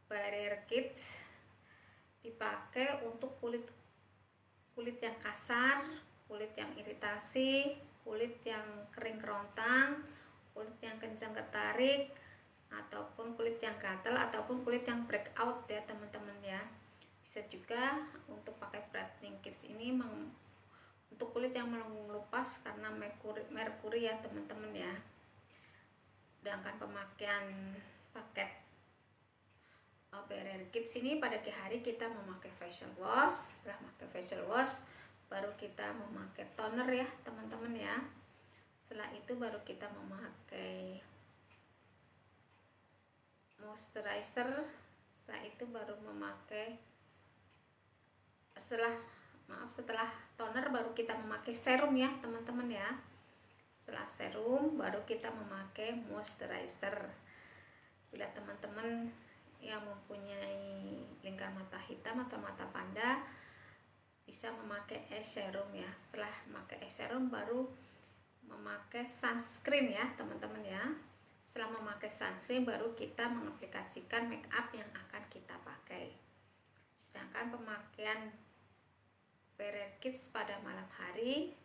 barrier kits dipakai untuk kulit yang kasar, kulit yang iritasi, kulit yang kering kerontang, kulit yang kencang ketarik, ataupun kulit yang gatal, ataupun kulit yang breakout ya teman-teman ya. Bisa juga untuk pakai brightening kits ini untuk kulit yang melupas karena merkuri ya teman-teman ya. Sedangkan pemakaian paket Barrier Kids ini pada hari kita memakai facial wash. Setelah memakai facial wash baru kita memakai toner ya teman-teman ya. Setelah itu baru kita memakai moisturizer. Setelah itu baru memakai setelah toner baru kita memakai serum ya teman-teman ya. Setelah serum baru kita memakai moisturizer. Bila teman-teman yang mempunyai lingkar mata hitam atau mata panda bisa memakai eye serum ya. Setelah memakai eye serum baru memakai sunscreen ya teman-teman ya. Setelah memakai sunscreen baru kita mengaplikasikan make up yang akan kita pakai. Sedangkan pemakaian Barrier Kids pada malam hari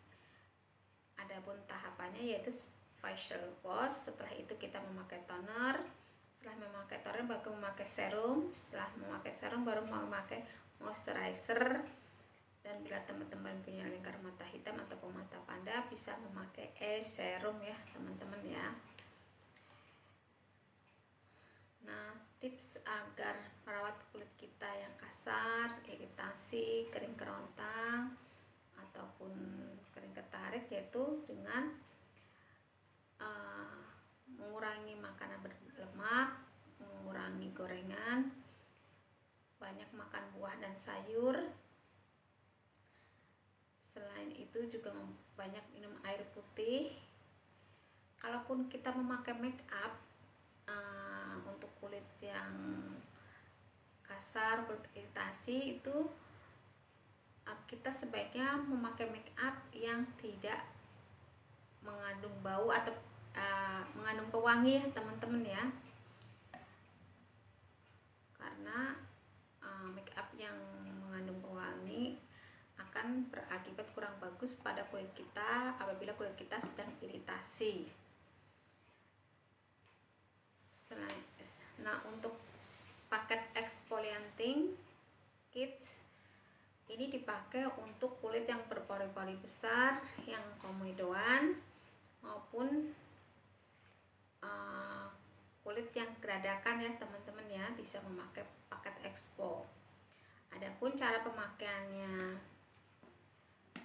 adapun tahapannya yaitu facial wash. Setelah itu kita memakai toner. Setelah memakai toner baru memakai serum. Setelah memakai serum baru memakai moisturizer. Dan bila teman-teman punya lingkar mata hitam ataupun mata panda bisa memakai eye serum ya teman-teman ya. Nah, tips agar merawat kulit kita yang kasar, iritasi, kering kerontang ataupun kering ketarik yaitu dengan mengurangi makanan berlemak, mengurangi gorengan, banyak makan buah dan sayur. Selain itu juga banyak minum air putih. Kalaupun kita memakai make up untuk kulit yang kasar, kulit iritasi itu kita sebaiknya memakai make up yang tidak mengandung bau atau mengandung pewangi ya teman-teman ya. Karena make up yang mengandung pewangi akan berakibat kurang bagus pada kulit kita apabila kulit kita sedang iritasi. Nah, untuk paket exfoliating kits ini dipakai untuk kulit yang berpori-pori besar, yang komedoan maupun kulit yang geradakan ya teman-teman ya, bisa memakai paket expo. Adapun cara pemakaiannya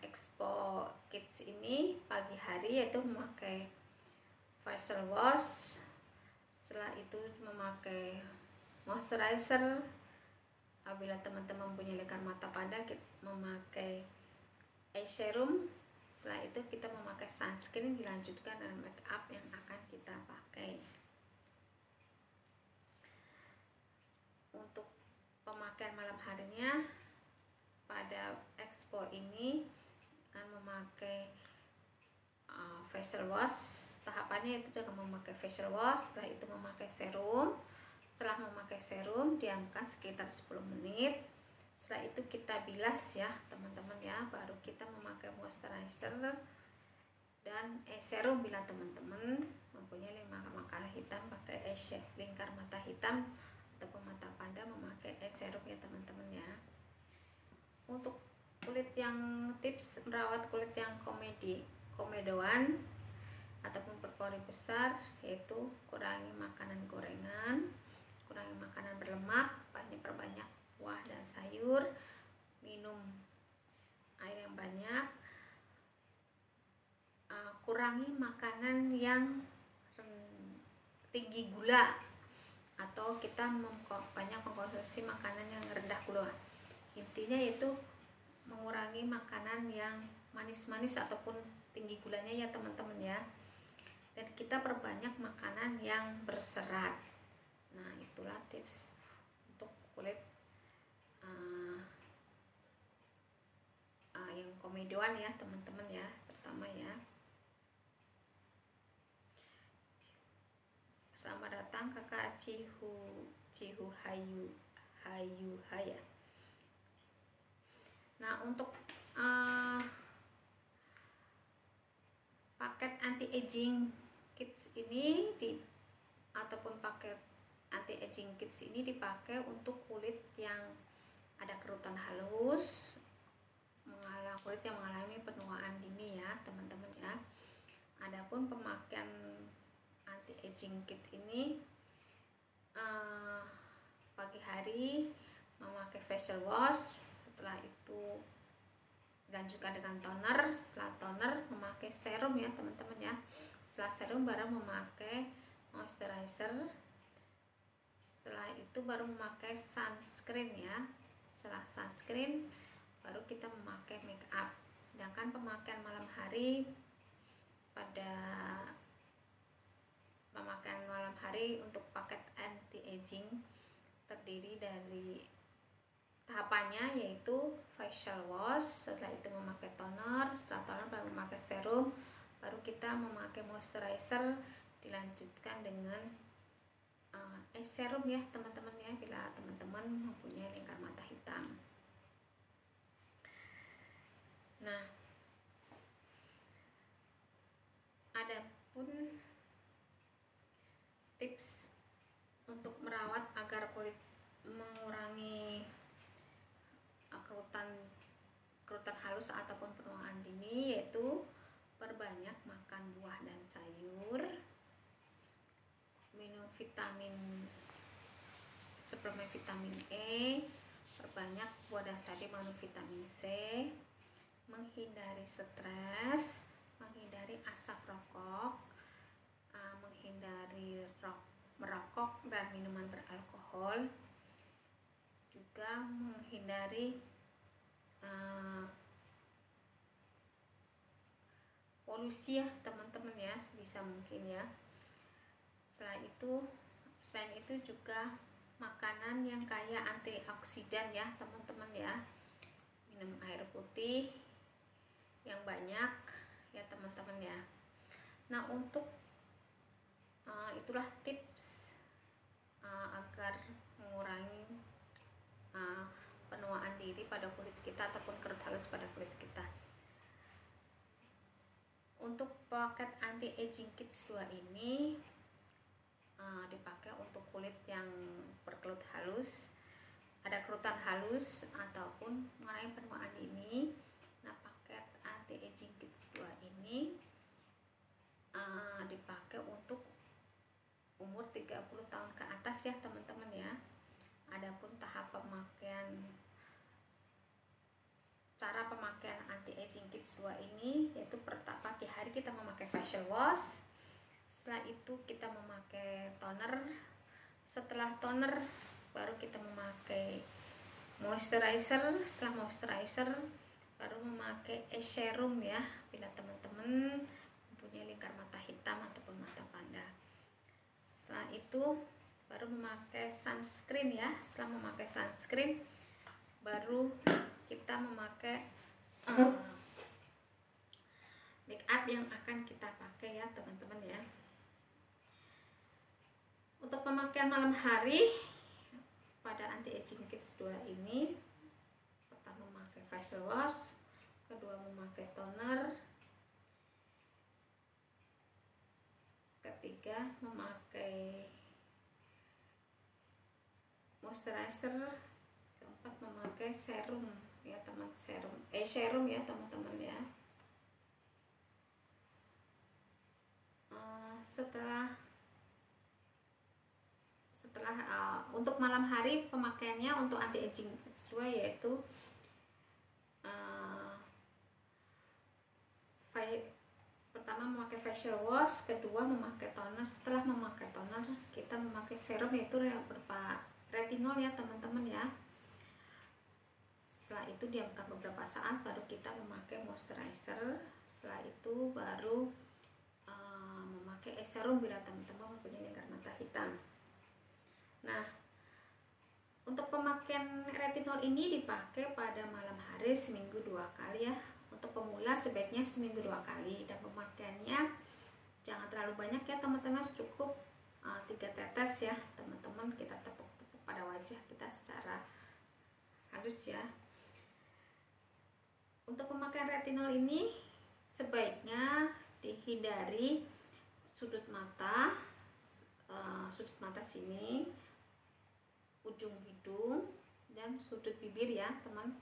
expo kits ini pagi hari yaitu memakai facial wash. Setelah itu memakai moisturizer. Apabila teman-teman punya lingkar mata panda memakai eye serum. Setelah itu kita memakai sunscreen, dilanjutkan dengan make up yang akan kita pakai. Untuk pemakaian malam harinya pada expo ini akan memakai facial wash. Tahapannya itu dengan memakai facial wash, setelah itu memakai serum. Setelah memakai serum diamkan sekitar 10 menit. Setelah itu kita bilas ya teman-teman ya, baru kita memakai moisturizer dan serum. Bila teman-teman mempunyai lingkar mata hitam pakai lingkar mata hitam ataupun mata panda memakai serum ya teman-teman ya. Untuk kulit yang tips merawat kulit yang komedoan ataupun berpori besar yaitu kurangi makanan gorengan, kurangi makanan berlemak, perbanyak buah dan sayur, minum air yang banyak, kurangi makanan yang tinggi gula atau kita banyak mengkonsumsi makanan yang rendah gula. Intinya yaitu mengurangi makanan yang manis-manis ataupun tinggi gulanya ya teman-teman ya. Dan kita perbanyak makanan yang berserat. Nah, itulah tips untuk kulit yang komedoan ya teman-teman ya. Pertama ya, selamat datang kakak Cihu Hayu Haya. Nah, untuk paket anti aging kits ini ataupun paket anti aging kits ini dipakai untuk kulit yang ada kerutan halus, kulit yang mengalami penuaan dini ya teman-teman ya. Adapun pemakaian anti aging kit ini pagi hari memakai facial wash, setelah itu dilanjutkan dengan toner, setelah toner memakai serum ya teman-teman ya. Setelah serum baru memakai moisturizer, setelah itu baru memakai sunscreen ya. Setelah sunscreen baru kita memakai make up. Sedangkan pemakaian malam hari, pada pemakaian malam hari untuk paket anti aging terdiri dari tahapannya, yaitu facial wash, setelah itu memakai toner, setelah toner baru memakai serum, baru kita memakai moisturizer, dilanjutkan dengan serum ya teman-teman ya, bila teman-teman mempunyai lingkar mata hitam. Nah, adapun tips untuk merawat agar kulit mengurangi kerutan halus ataupun penuaan dini, yaitu perbanyak makan buah dan sayur, minum suplemen vitamin E, perbanyak buah dan sayur mengandung vitamin C, menghindari stres, menghindari asap rokok, menghindari merokok dan minuman beralkohol, juga menghindari polusi ya teman-teman ya, sebisa mungkin ya. Selain itu juga makanan yang kaya antioksidan ya teman-teman ya. Minum air putih yang banyak ya teman-teman ya. Nah, untuk itulah tips agar mengurangi penuaan diri pada kulit kita ataupun kerut halus pada kulit kita. Untuk paket anti aging kits 2 ini dipakai untuk kulit yang berkerut halus, ada kerutan halus ataupun mengalami penuaan dini. Nah, paket anti aging kits 2 ini dipakai untuk umur 30 tahun ke atas ya teman-teman ya. Adapun cara pemakaian anti aging kits 2 ini, yaitu pagi hari kita memakai facial wash, setelah itu kita memakai toner, setelah toner baru kita memakai moisturizer, setelah moisturizer baru memakai serum ya bila teman-teman mempunyai lingkar mata hitam ataupun mata panda. Setelah itu baru memakai sunscreen ya. Setelah memakai sunscreen baru kita memakai make up yang akan kita pakai ya teman-teman ya. Untuk pemakaian malam hari pada anti aging kits 2 ini, pertama memakai facial wash, kedua memakai toner, ketiga memakai moisturizer, keempat memakai serum ya serum ya teman-teman ya. Setelah untuk malam hari pemakaiannya untuk anti aging kits 2 yaitu pertama memakai facial wash, kedua memakai toner. Setelah memakai toner kita memakai serum, yaitu berupa retinol ya teman-teman ya. Setelah itu diamkan beberapa saat baru kita memakai moisturizer. Setelah itu baru memakai serum bila teman-teman mempunyai lingkar mata hitam. Nah, untuk pemakaian retinol ini dipakai pada malam hari seminggu 2 kali ya. Untuk pemula sebaiknya seminggu 2 kali, dan pemakaiannya jangan terlalu banyak ya teman-teman, cukup 3 tetes ya teman-teman. Kita tepuk-tepuk pada wajah kita secara halus ya. Untuk pemakaian retinol ini sebaiknya dihindari sudut mata sini, ujung hidung, dan sudut bibir ya teman,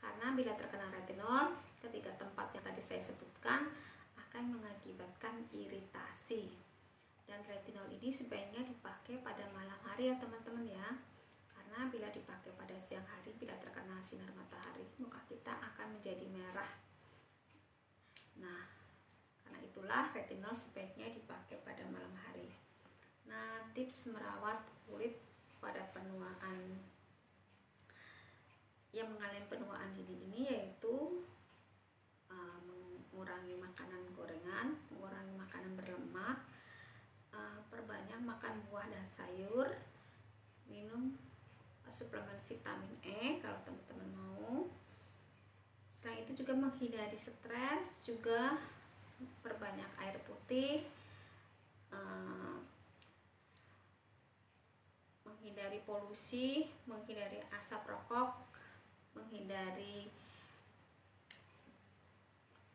Karena bila terkena retinol, ketiga tempat yang tadi saya sebutkan akan mengakibatkan iritasi. Dan retinol ini sebaiknya dipakai pada malam hari ya teman-teman ya. Karena bila dipakai pada siang hari, bila terkena sinar matahari, muka kita akan menjadi merah. Nah, karena itulah retinol sebaiknya dipakai pada malam hari. Nah, tips merawat kulit pada penuaan yang mengalami penuaan dini ini yaitu mengurangi makanan gorengan, mengurangi makanan berlemak, perbanyak makan buah dan sayur, minum suplemen vitamin E kalau teman-teman mau. Selain itu juga menghindari stres, juga perbanyak air putih, menghindari polusi, menghindari asap rokok, menghindari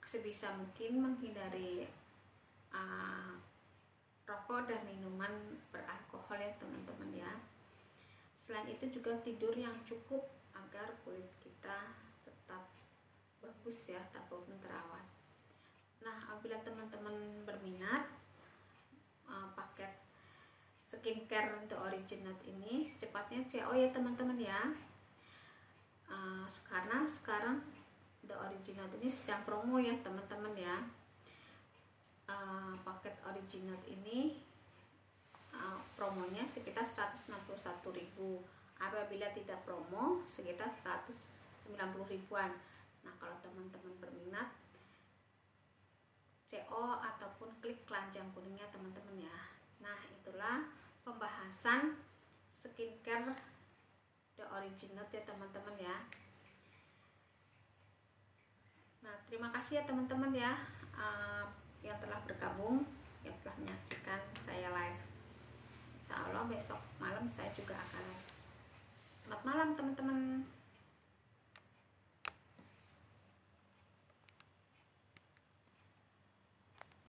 sebisa mungkin menghindari rokok dan minuman beralkohol ya teman-teman ya. Selain itu juga tidur yang cukup agar kulit kita tetap bagus ya, tetap terawat. Nah, apabila teman-teman berminat paket skincare The Originate ini secepatnya CO ya teman-teman ya. Karena sekarang The Originate ini sedang promo ya teman-teman ya. Paket Originate ini promonya sekitar 161.000. Apabila tidak promo sekitar 190 ribuan. Nah, kalau teman-teman berminat CO ataupun klik keranjang kuningnya teman-teman ya. Nah, itulah pembahasan skincare The Originate ya teman-teman ya. Nah, terima kasih ya teman-teman ya yang telah bergabung, yang telah menyaksikan saya live. Insya Allah besok malam saya juga akan live. Selamat malam teman-teman.